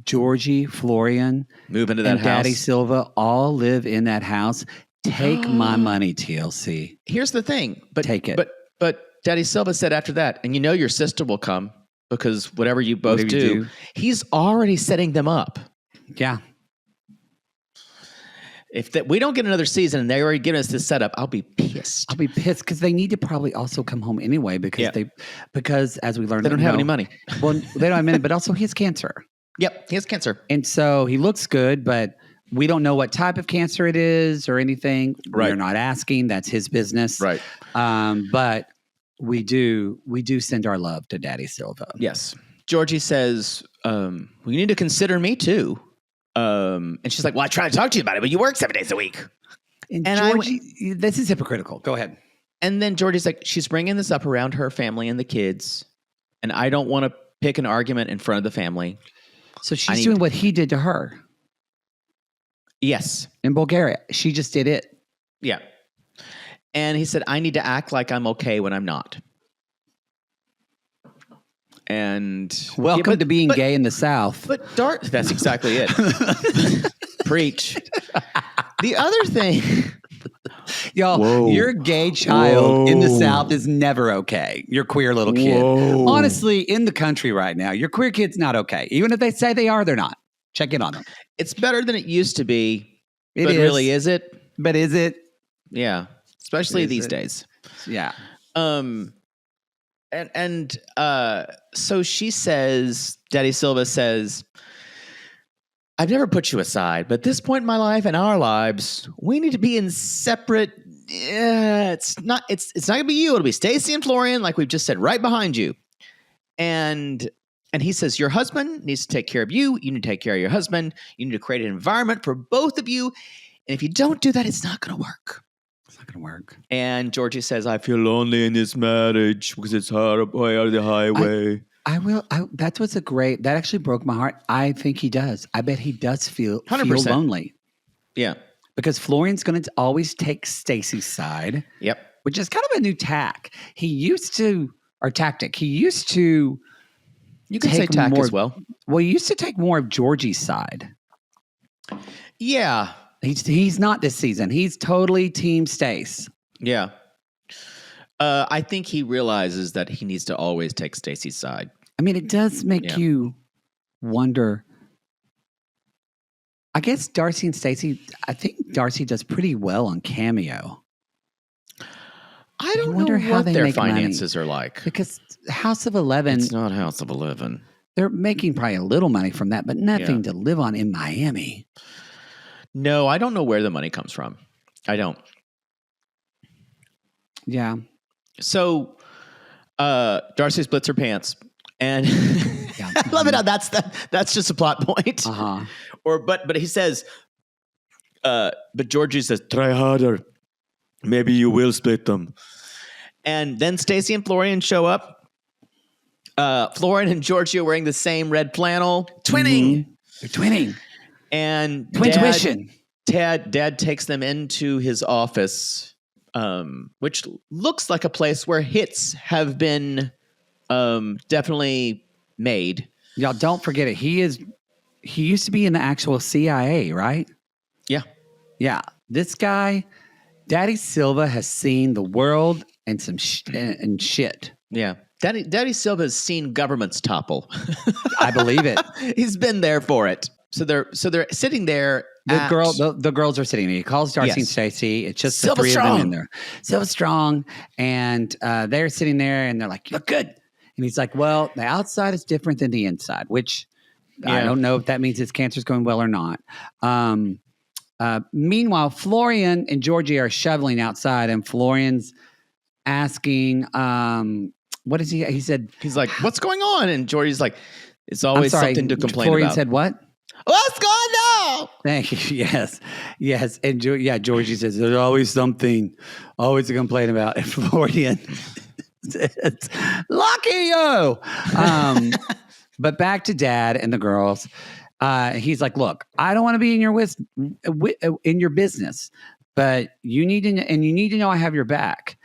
Georgie, Florian, move into that and house, Daddy Silva all live in that house, take my money, TLC. Here's the thing, but take it. But Daddy Silva said after that, and your sister will come, because whatever you both do, he's already setting them up. Yeah. If we don't get another season and they already given us this setup, I'll be pissed. I'll be pissed because they need to probably also come home anyway because as we learned, they don't have any money. Well, they don't have money, but also he has cancer. Yep, he has cancer. And so he looks good, but we don't know what type of cancer it is or anything. Right. We're not asking. That's his business. Right. But we do send our love to Daddy Silva. Yes. Georgie says, we need to consider me too. And she's like, well, I try to talk to you about it, but you work 7 days a week. And Georgie, this is hypocritical. Go ahead. And then Georgie's like, she's bringing this up around her family and the kids, and I don't want to pick an argument in front of the family. So she's doing what he did to her. Yes. In Bulgaria. She just did it. Yeah. And he said, I need to act like I'm okay when I'm not. And welcome to being gay in the South. But that's exactly it. Preach. The other thing, y'all, your gay child in the South is never okay. Your queer little kid. Honestly, in the country right now, your queer kid's not okay. Even if they say they are, they're not. Check in on them. It's better than it used to be. But really, is it? But is it? Yeah. Especially these days. Yeah. So she says, Daddy Silva says, I've never put you aside, but at this point in my life and our lives, we need to be in separate. It's not gonna be you. It'll be Stacey and Florian, like we've just said, right behind you. And he says, your husband needs to take care of you. You need to take care of your husband. You need to create an environment for both of you. And if you don't do that, it's not going to work. It's not going to work. And Georgie says, I feel lonely in this marriage because it's hard way out of the highway. That actually broke my heart. I think he does. I bet he does feel 100%. lonely. Yeah. Because Florian's going to always take Stacey's side. Yep. Which is kind of a new tactic. He used to you can say tack as well. Well, he used to take more of Georgie's side. Yeah. He's not this season. He's totally Team Stace. Yeah. I think he realizes that he needs to always take Stacey's side. I mean, it does make you wonder. I guess Darcy and Stacey, I think Darcy does pretty well on Cameo. I don't know what their finances are like. Because House of 11. It's not House of 11. They're making probably a little money from that, but nothing to live on in Miami. No, I don't know where the money comes from. I don't. Yeah. So Darcey splits her pants. And I love it how that's just a plot point. Uh-huh. But he says, but Georgie says, try harder. Maybe you will split them. And then Stacey and Florian show up. Loren and Georgi are wearing the same red flannel. Twinning. Mm-hmm. They're twinning. And Twin tuition. Dad takes them into his office, which looks like a place where hits have been definitely made. Y'all don't forget it. He used to be in the actual CIA, right? Yeah. Yeah. This guy, Daddy Silva, has seen the world and some shit. Yeah. Daddy Silva has seen governments topple. I believe it. He's been there for it. So they're sitting there. The girls are sitting there. He calls Darcey and Stacey. It's just the three of them in there. Silva Strong. And they're sitting there and they're like, you look good. And he's like, well, the outside is different than the inside, which I don't know if that means his cancer's going well or not. Meanwhile, Florian and Georgi are shoveling outside, and Florian's asking, what is he? He said, he's like, what's going on? And Georgi's like, it's always something to complain Florian about. Said what? What's going on? Thank you. Yes. And Georgi says, there's always something, always to complain about. And Florian says, lucky you. But back to Dad and the girls. He's like, look, I don't want to be in your business, but you need to know I have your back.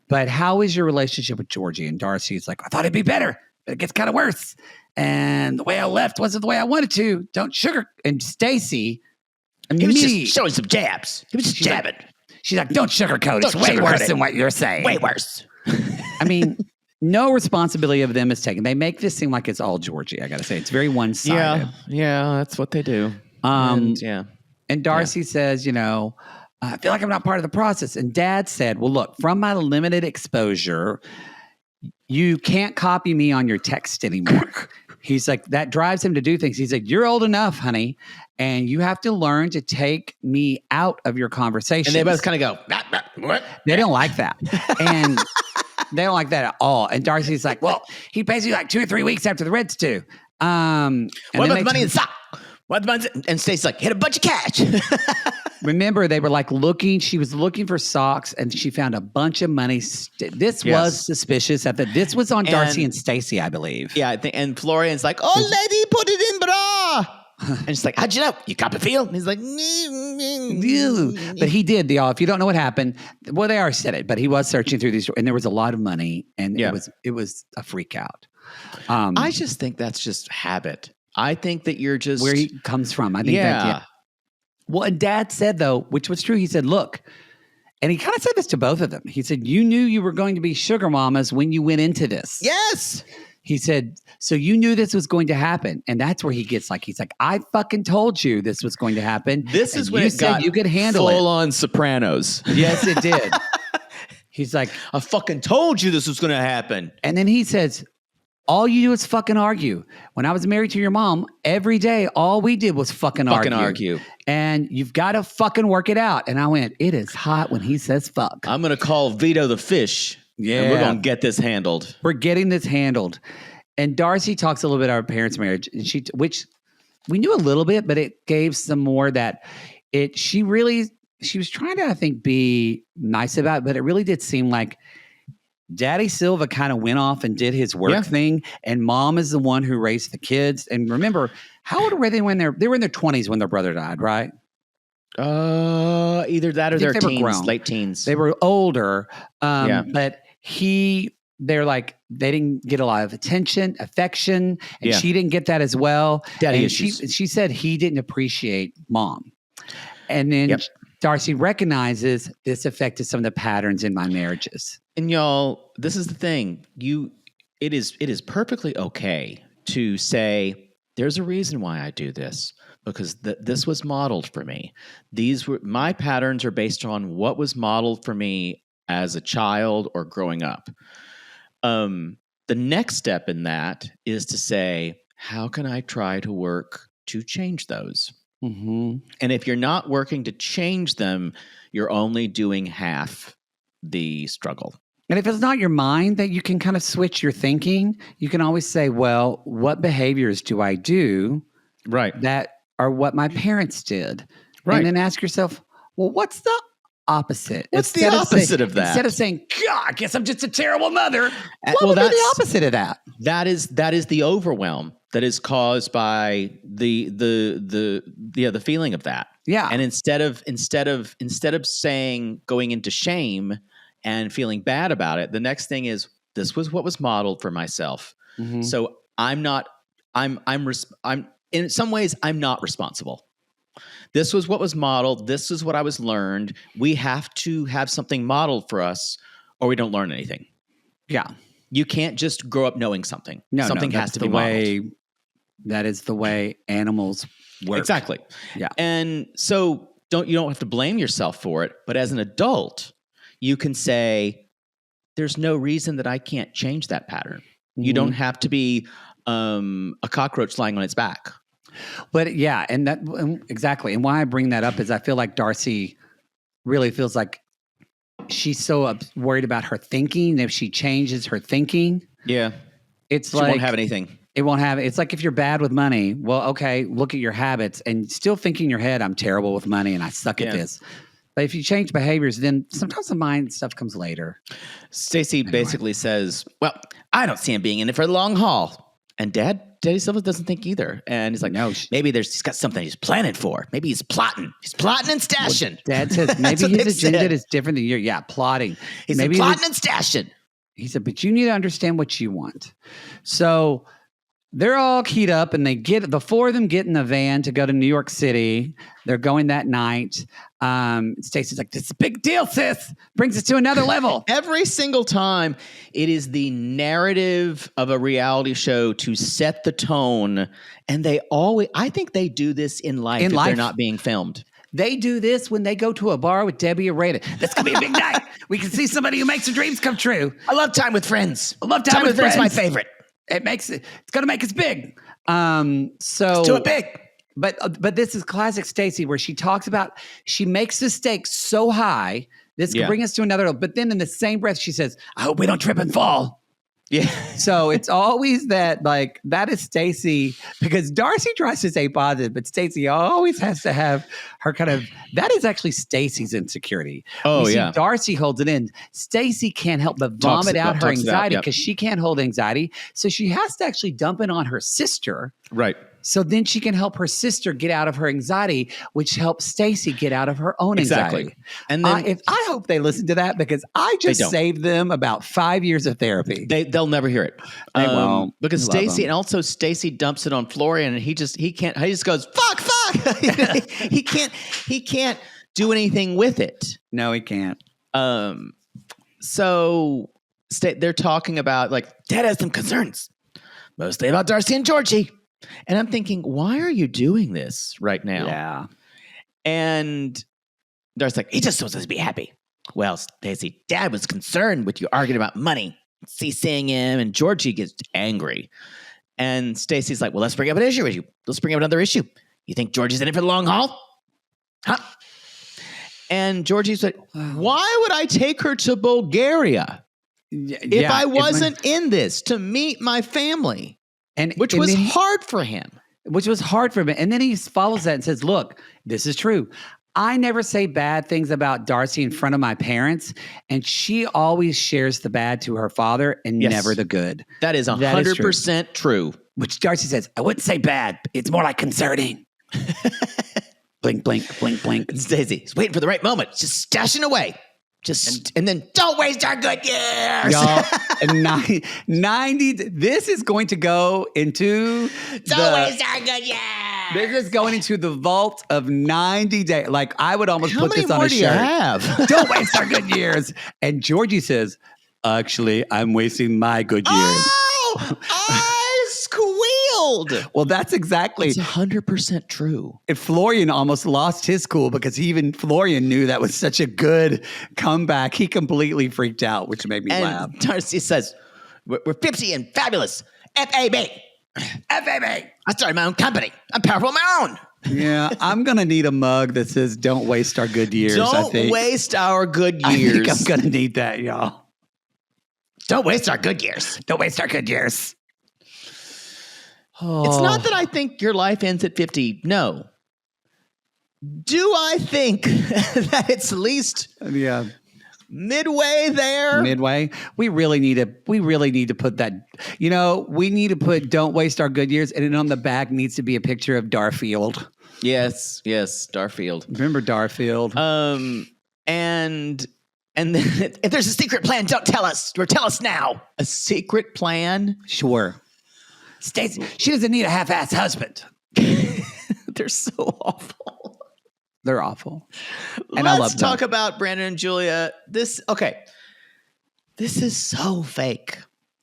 But how is your relationship with Georgi? And Darcey's like, I thought it'd be better, but it gets kind of worse. And the way I left wasn't the way I wanted to. Don't sugar. And Stacey, he was just showing some jabs. He was just jabbing. She's like, don't sugarcoat it. It's way worse than what you're saying. Way worse. I mean, no responsibility of them is taken. They make this seem like it's all Georgi, I got to say. It's very one-sided. Yeah, that's what they do. And Darcey says, I feel like I'm not part of the process. And Dad said, well, look, from my limited exposure, you can't copy me on your text anymore. He's like, that drives him to do things. He's like, you're old enough, honey, and you have to learn to take me out of your conversation. And they both kind of go, what? They don't like that. And they don't like that at all. And Darcey's like, well, he pays you like 2 or 3 weeks after the Reds do. What about the money in sock? And Stacey's like, hit a bunch of cash. Remember, they were like she was looking for socks and she found a bunch of money. This was suspicious. This was on Darcey and Stacey, I believe. Yeah, and Florian's like, oh, lady, put it in bra. And she's like, how'd you know? You cop a feel? And he's like, but he did, y'all. If you don't know what happened, well, they already said it, but he was searching through these, and there was a lot of money, and it was a freak out. I just think that's just habit. I think that you're just where he comes from. I think Well, and Dad said, though, which was true, he said, look, and he kind of said this to both of them. He said, you knew you were going to be sugar mamas when you went into this. Yes. He said, so you knew this was going to happen. And that's where he gets like, he's like, I fucking told you this was going to happen. This is when it got you could handle full on Sopranos. Yes, it did. He's like, I fucking told you this was going to happen. And then he says, all you do is fucking argue. When I was married to your mom, every day, all we did was fucking argue. And you've got to fucking work it out. And I went, it is hot when he says fuck. I'm going to call Vito the fish. Yeah. And we're going to get this handled. We're getting this handled. And Darcey talks a little bit about her parents' marriage, and which we knew a little bit, but it gave some more that she was trying to, I think, be nice about it, but it really did seem like Daddy Silva kind of went off and did his work thing, and Mom is the one who raised the kids. And remember, how old were they when they were in their 20s when their brother died, right? Either that or their teens, late teens. They were older, but they're like, they didn't get a lot of attention, affection, and she didn't get that as well. Daddy and issues. She said he didn't appreciate Mom. And then Darcey recognizes this affected some of the patterns in my marriages. And y'all, this is the thing. It is perfectly okay to say, there's a reason why I do this, because this was modeled for me. My patterns are based on what was modeled for me as a child or growing up. The next step in that is to say, how can I try to work to change those? Mm-hmm. And if you're not working to change them, you're only doing half the struggle. And if it's not your mind that you can kind of switch your thinking, you can always say, well, what behaviors do I do that are what my parents did? Right. And then ask yourself, well, what's the opposite? What's the opposite of that? Instead of saying, God, I guess I'm just a terrible mother. What Well, would be the opposite of that? That is the overwhelm that is caused by the feeling of that. Yeah. And instead of saying, going into shame and feeling bad about it, the next thing is, this was what was modeled for myself. Mm-hmm. So I'm in some ways, I'm not responsible. This was what was modeled. This is what I was learned. We have to have something modeled for us, or we don't learn anything. Yeah. You can't just grow up knowing something. Something has to be modeled. That is the way animals work. Exactly. Yeah. And so you don't have to blame yourself for it. But as an adult, you can say, there's no reason that I can't change that pattern. Mm-hmm. You don't have to be a cockroach lying on its back. But yeah, exactly. And why I bring that up is I feel like Darcey really feels like she's so worried about her thinking. If she changes her thinking, she won't have anything. It won't have. It's like if you're bad with money. Well, okay, look at your habits and still think in your head, I'm terrible with money and I suck at this. But if you change behaviors, then sometimes the mind stuff comes later. Stacey basically says, well, I don't see him being in it for the long haul. And Daddy Silva doesn't think either. And he's like, no, maybe he's got something he's planning for. Maybe he's plotting. He's plotting and stashing. Well, Dad says maybe his agenda is different than yours. Yeah, plotting. He's maybe plotting and stashing. He said, but you need to understand what you want. So they're all keyed up and the four of them get in the van to go to New York City. They're going that night. Stacey's like, this is a big deal, sis. Brings us to another level. Every single time, it is the narrative of a reality show to set the tone. And I think they do this in life if they're not being filmed. They do this when they go to a bar with Debbie or Rada. That's going to be a big night. We can see somebody who makes their dreams come true. I love time with friends. I love time with friends. My favorite. It's going to make us big. Let's do it big. But this is classic Stacey, where she talks about, she makes the stakes so high, this could bring us to another level. But then in the same breath, she says, I hope we don't trip and fall. Yeah. So it's always that, like, that is Stacey, because Darcey tries to stay positive, but Stacey always has to have her kind of, that is actually Stacey's insecurity. Oh, yeah. Darcey holds it in. Stacey can't help but vomit out her anxiety because she can't hold anxiety. So she has to actually dump it on her sister. Right. So then she can help her sister get out of her anxiety, which helps Stacey get out of her own anxiety. Exactly. And then I hope they listen to that, because I just saved them about 5 years of therapy. They'll never hear it. They won't. Because Stacey dumps it on Florian, and he just goes, fuck. he can't do anything with it. No, he can't. So they're talking about, like, Dad has some concerns, mostly about Darcey and Georgi. And I'm thinking, why are you doing this right now? Yeah. And Darcy's like, he just wants us to be happy. Well, Stacey, Dad was concerned with you arguing about money, seeing him, and Georgi gets angry. And Stacey's like, well, let's bring up an issue with you. Let's bring up another issue. You think Georgi's in it for the long haul? Huh? And Georgi's like, why would I take her to Bulgaria if I wasn't in this to meet my family? Which was hard for him. And then he follows that and says, look, this is true. I never say bad things about Darcey in front of my parents, and she always shares the bad to her father and never the good. That is 100% true. Which Darcey says, I wouldn't say bad. It's more like concerning. Blink, blink, blink, blink. Stacey's waiting for the right moment. Just stashing away. And then don't waste our good years. Y'all, 90, this is going to go into don't waste our good years. This is going into the vault of 90 days. Like, I would almost put this on a shirt. How many more do you have? Don't waste our good years. And Georgi says, actually, I'm wasting my good years. Oh, I old. Well, that's exactly. It's 100% true. If Florian almost lost his cool because even Florian knew that was such a good comeback. He completely freaked out, which made me laugh. Darcey says, we're 50 and fabulous. FAB. FAB. I started my own company. I'm powerful on my own. Yeah, I'm going to need a mug that says, don't waste our good years, I think. Don't waste our good years. I think I'm going to need that, y'all. Don't waste our good years. Don't waste our good years. It's not that I think your life ends at 50. No. Do I think that it's at least midway there? Midway. We really need to put that, we need to put don't waste our good years. And then on the back needs to be a picture of Darfield. Yes, Darfield. Remember Darfield? And then if there's a secret plan, don't tell us. Or tell us now. A secret plan? Sure. Stacey, she doesn't need a half-ass husband. They're so awful. They're awful. And Let's I love them. talk about Brandon and Julia. This is so fake.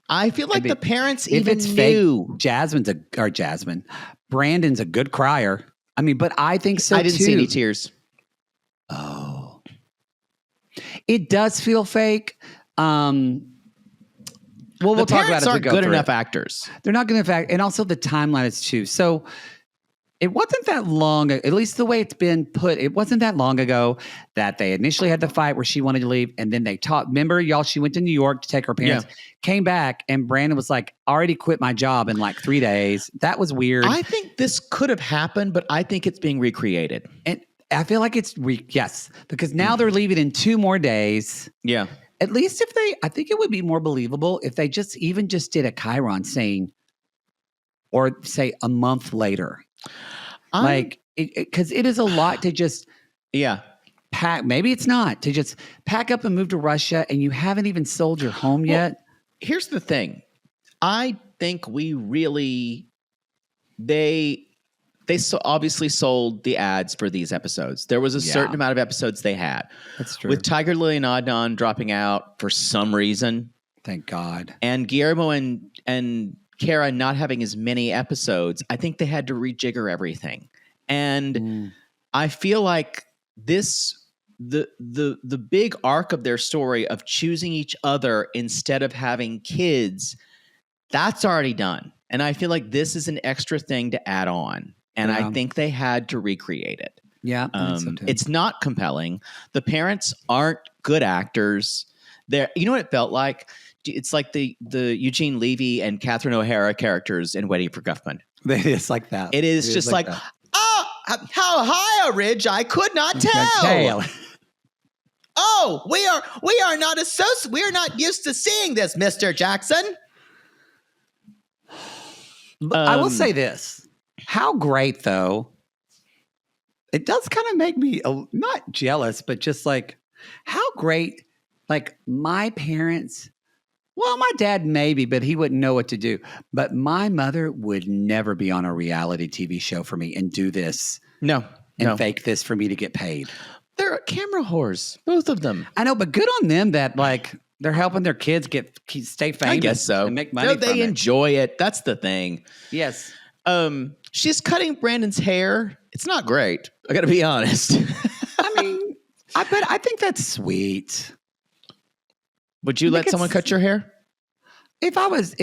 I feel like the parents even knew. Jasmine. Brandon's a good crier. I mean, but I think so too. I didn't see any tears. Oh. It does feel fake. Well, we'll talk about it. Aren't good enough actors. They're not good enough, and also the timeline is too. So it wasn't that long, at least the way it's been put. It wasn't that long ago that they initially had the fight where she wanted to leave, and then they talked. Remember, y'all? She went to New York to take her parents, came back, and Brandon was like, "Already quit my job in like 3 days." That was weird. I think this could have happened, but I think it's being recreated, and I feel like it's because now they're leaving in 2 more days. Yeah. At least I think it would be more believable if they just did a Chiron saying, or say a month later. Because it is a lot to just pack. Maybe it's not to just pack up and move to Russia, and you haven't even sold your home yet. Here's the thing. I think they obviously sold the ads for these episodes. There was a certain amount of episodes they had. That's true. With Tiger Lily and Adnan dropping out for some reason. Thank God. And Guillermo and Kara not having as many episodes, I think they had to rejigger everything. And I feel like the big arc of their story of choosing each other instead of having kids, that's already done. And I feel like this is an extra thing to add on. And I think they had to recreate it. Yeah, so it's not compelling. The parents aren't good actors. You know what it felt like? It's like the Eugene Levy and Catherine O'Hara characters in Waiting for Guffman. It is like that. It is just like oh, how high a ridge I could not tell. Oh, we are not we are not used to seeing this, Mr. Jackson. I will say this. How great, though. It does kind of make me not jealous, but just like how great, like my parents, well, my dad maybe, but he wouldn't know what to do. But my mother would never be on a reality TV show for me and do this. No. Fake this for me to get paid. They're camera whores, both of them. I know, but good on them that like they're helping their kids stay famous. I guess so. And make money. They enjoy it. That's the thing. Yes. She's cutting Brandon's hair. It's not great. I got to be honest. I mean, I think that's sweet. Would you let someone cut your hair? If I was,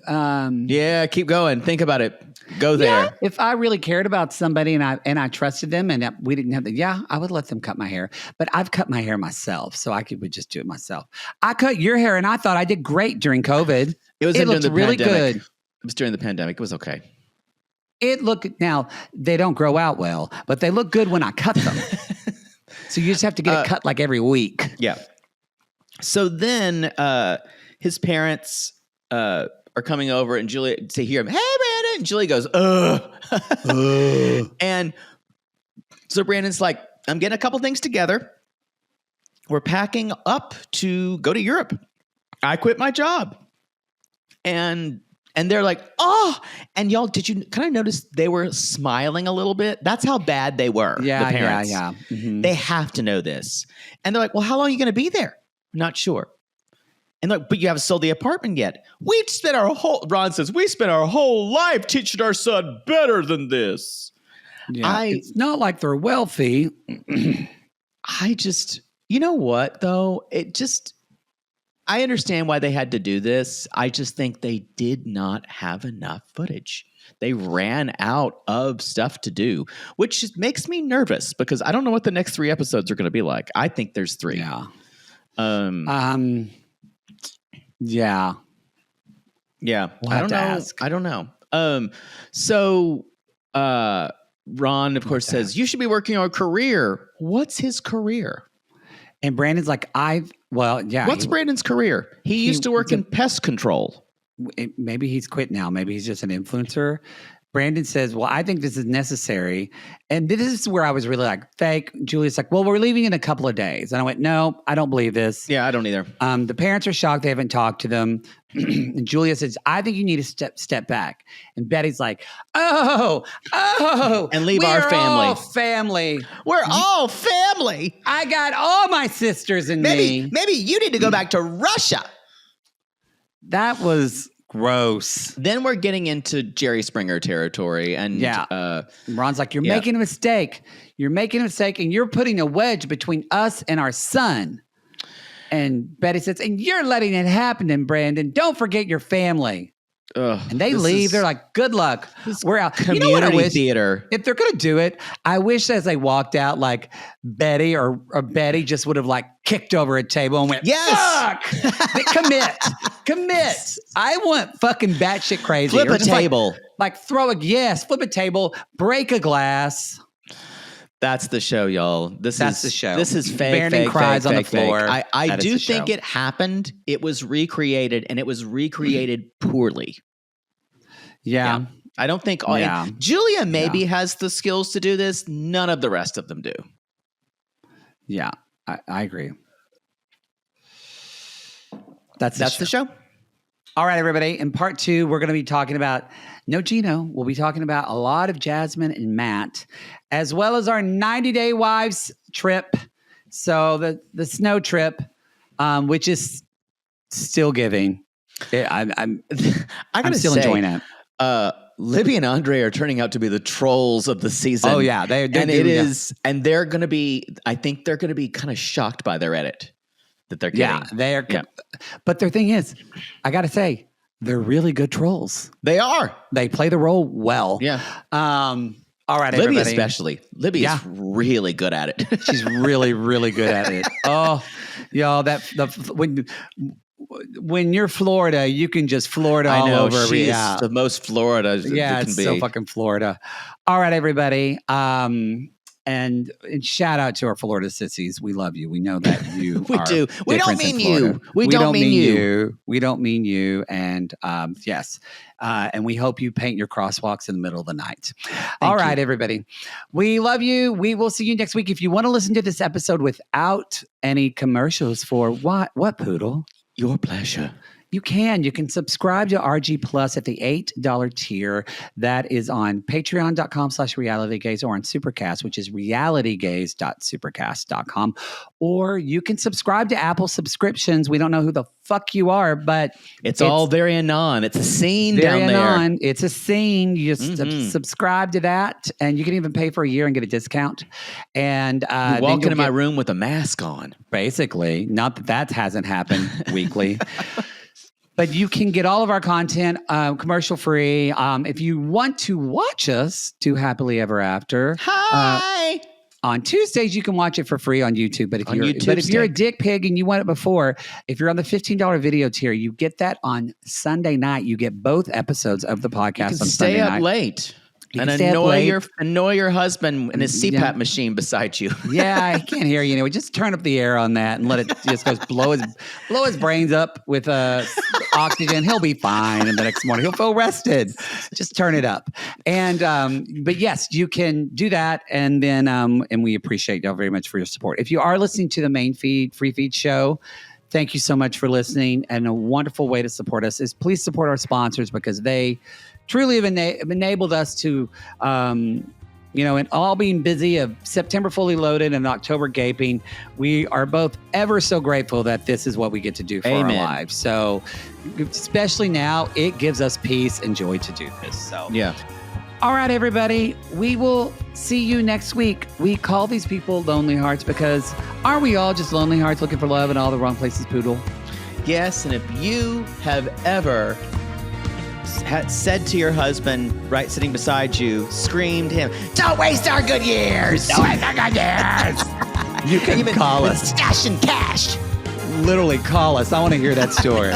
yeah, keep going. Think about it. Go there. Yeah, if I really cared about somebody and I trusted them and we didn't have I would let them cut my hair. But I've cut my hair myself, so I would just do it myself. I cut your hair, and I thought I did great during COVID. It looked really good. It was during the pandemic. It was okay. Now they don't grow out well, but they look good when I cut them. So you just have to get it cut like every week. Yeah. So then his parents are coming over, and Julia to hear him. Hey, Brandon! And Julia goes, ugh. And so Brandon's like, I'm getting a couple things together. We're packing up to go to Europe. I quit my job. And they're like, oh, and y'all, did you kind of notice they were smiling a little bit? That's how bad they were. Yeah, the parents. Yeah. Mm-hmm. They have to know this. And they're like, well, how long are you going to be there? I'm not sure. And like, but you haven't sold the apartment yet. Ron says, we spent our whole life teaching our son better than this. Yeah, it's not like they're wealthy. You know what, though? I understand why they had to do this. I just think they did not have enough footage. They ran out of stuff to do, which just makes me nervous because I don't know what the next 3 episodes are going to be like. I think there's 3. Yeah. Yeah. We'll have to ask. I don't know. Ron, of course, says, you should be working on a career. What's his career? And Brandon's like, What's Brandon's career? He used to work in pest control. Maybe he's quit now. Maybe he's just an influencer. Brandon says, well, I think this is necessary. And this is where I was really like, fake. Julia's like, well, we're leaving in a couple of days. And I went, no, I don't believe this. Yeah, I don't either. The parents are shocked. They haven't talked to them. And Julia says, I think you need to step back. And Betty's like, oh. And leave our family. We're all family. I got all my sisters and me. Maybe you need to go back to Russia. That was gross. Then we're getting into Jerry Springer territory. And Ron's like, you're making a mistake. You're making a mistake and you're putting a wedge between us and our son. And Betty says, and you're letting it happen, and Brandon, don't forget your family. And they leave. They're like, good luck. We're out. Community you know what I wish? Theater. If they're going to do it, I wish as they walked out, like Betty or Betty just would have like kicked over a table and went, yes, fuck. Commit. I want fucking batshit crazy. Flip a table. Like flip a table, break a glass. That's the show, y'all. That's the show. This is fake. Brandon cries on the floor. I do think it happened. It was recreated, and it was recreated poorly. Yeah. I don't think Julia maybe has the skills to do this. None of the rest of them do. Yeah, I agree. That's the show. All right, everybody. In part 2, we're going to be talking about no Gino. We'll be talking about a lot of Jasmine and Matt, as well as our 90-day wives trip. So the snow trip, which is still giving. I'm still enjoying it. Libby and Andre are turning out to be the trolls of the season. Oh yeah, and they're going to be. I think they're going to be kind of shocked by their edit that they're getting. Yeah, they are. Yeah. But their thing is, I got to say, they're really good trolls. They are. They play the role well. Yeah. All right, Libby everybody. especially. Libby is really good at it. She's really, really good at it. Oh, y'all, when you're Florida, you can just Florida all over. She's the most Florida it can be. So fucking Florida. All right, everybody. And shout out to our Florida sissies. We love you. We know that you we are do. We don't mean you. We don't mean you. We don't mean you. And yes. And we hope you paint your crosswalks in the middle of the night. All right, everybody. We love you. We will see you next week. If you want to listen to this episode without any commercials for what Poodle? Your pleasure. You can subscribe to RG Plus at the $8 tier. That is on patreon.com/realitygays or on Supercast, which is realitygays.supercast.com. Or you can subscribe to Apple subscriptions. We don't know who the fuck you are, but it's all very anon. It's a scene down there. It's a scene. You just subscribe to that, and you can even pay for a year and get a discount. And you walk into my room with a mask on. Basically, not that hasn't happened weekly. But you can get all of our content commercial free. If you want to watch us do Happily Ever After, on Tuesdays you can watch it for free on YouTube. But if you're a dick pig and you want it before, if you're on the $15 video tier, you get that on Sunday night. You get both episodes of the podcast on Sunday night. Stay up late. And annoy your husband and his CPAP machine beside you. Yeah, I can't hear you anyway. Just turn up the air on that and let it just go blow his brains up with oxygen. He'll be fine, and the next morning he'll feel rested. Just turn it up. And but yes, you can do that, and then and we appreciate y'all very much for your support. If you are listening to the main feed, free feed show, thank you so much for listening. And a wonderful way to support us is please support our sponsors because they truly have enabled us to and all being busy of September fully loaded and October gaping, we are both ever so grateful that this is what we get to do for our lives. So especially now, it gives us peace and joy to do this. So yeah. All right, everybody, we will see you next week. We call these people lonely hearts because aren't we all just lonely hearts looking for love in all the wrong places, Poodle? Yes, and if you have ever said to your husband, right sitting beside you, screamed him, "Don't waste our good years! Don't waste our good years!" You can call us. Stashing cash. Literally call us. I want to hear that story.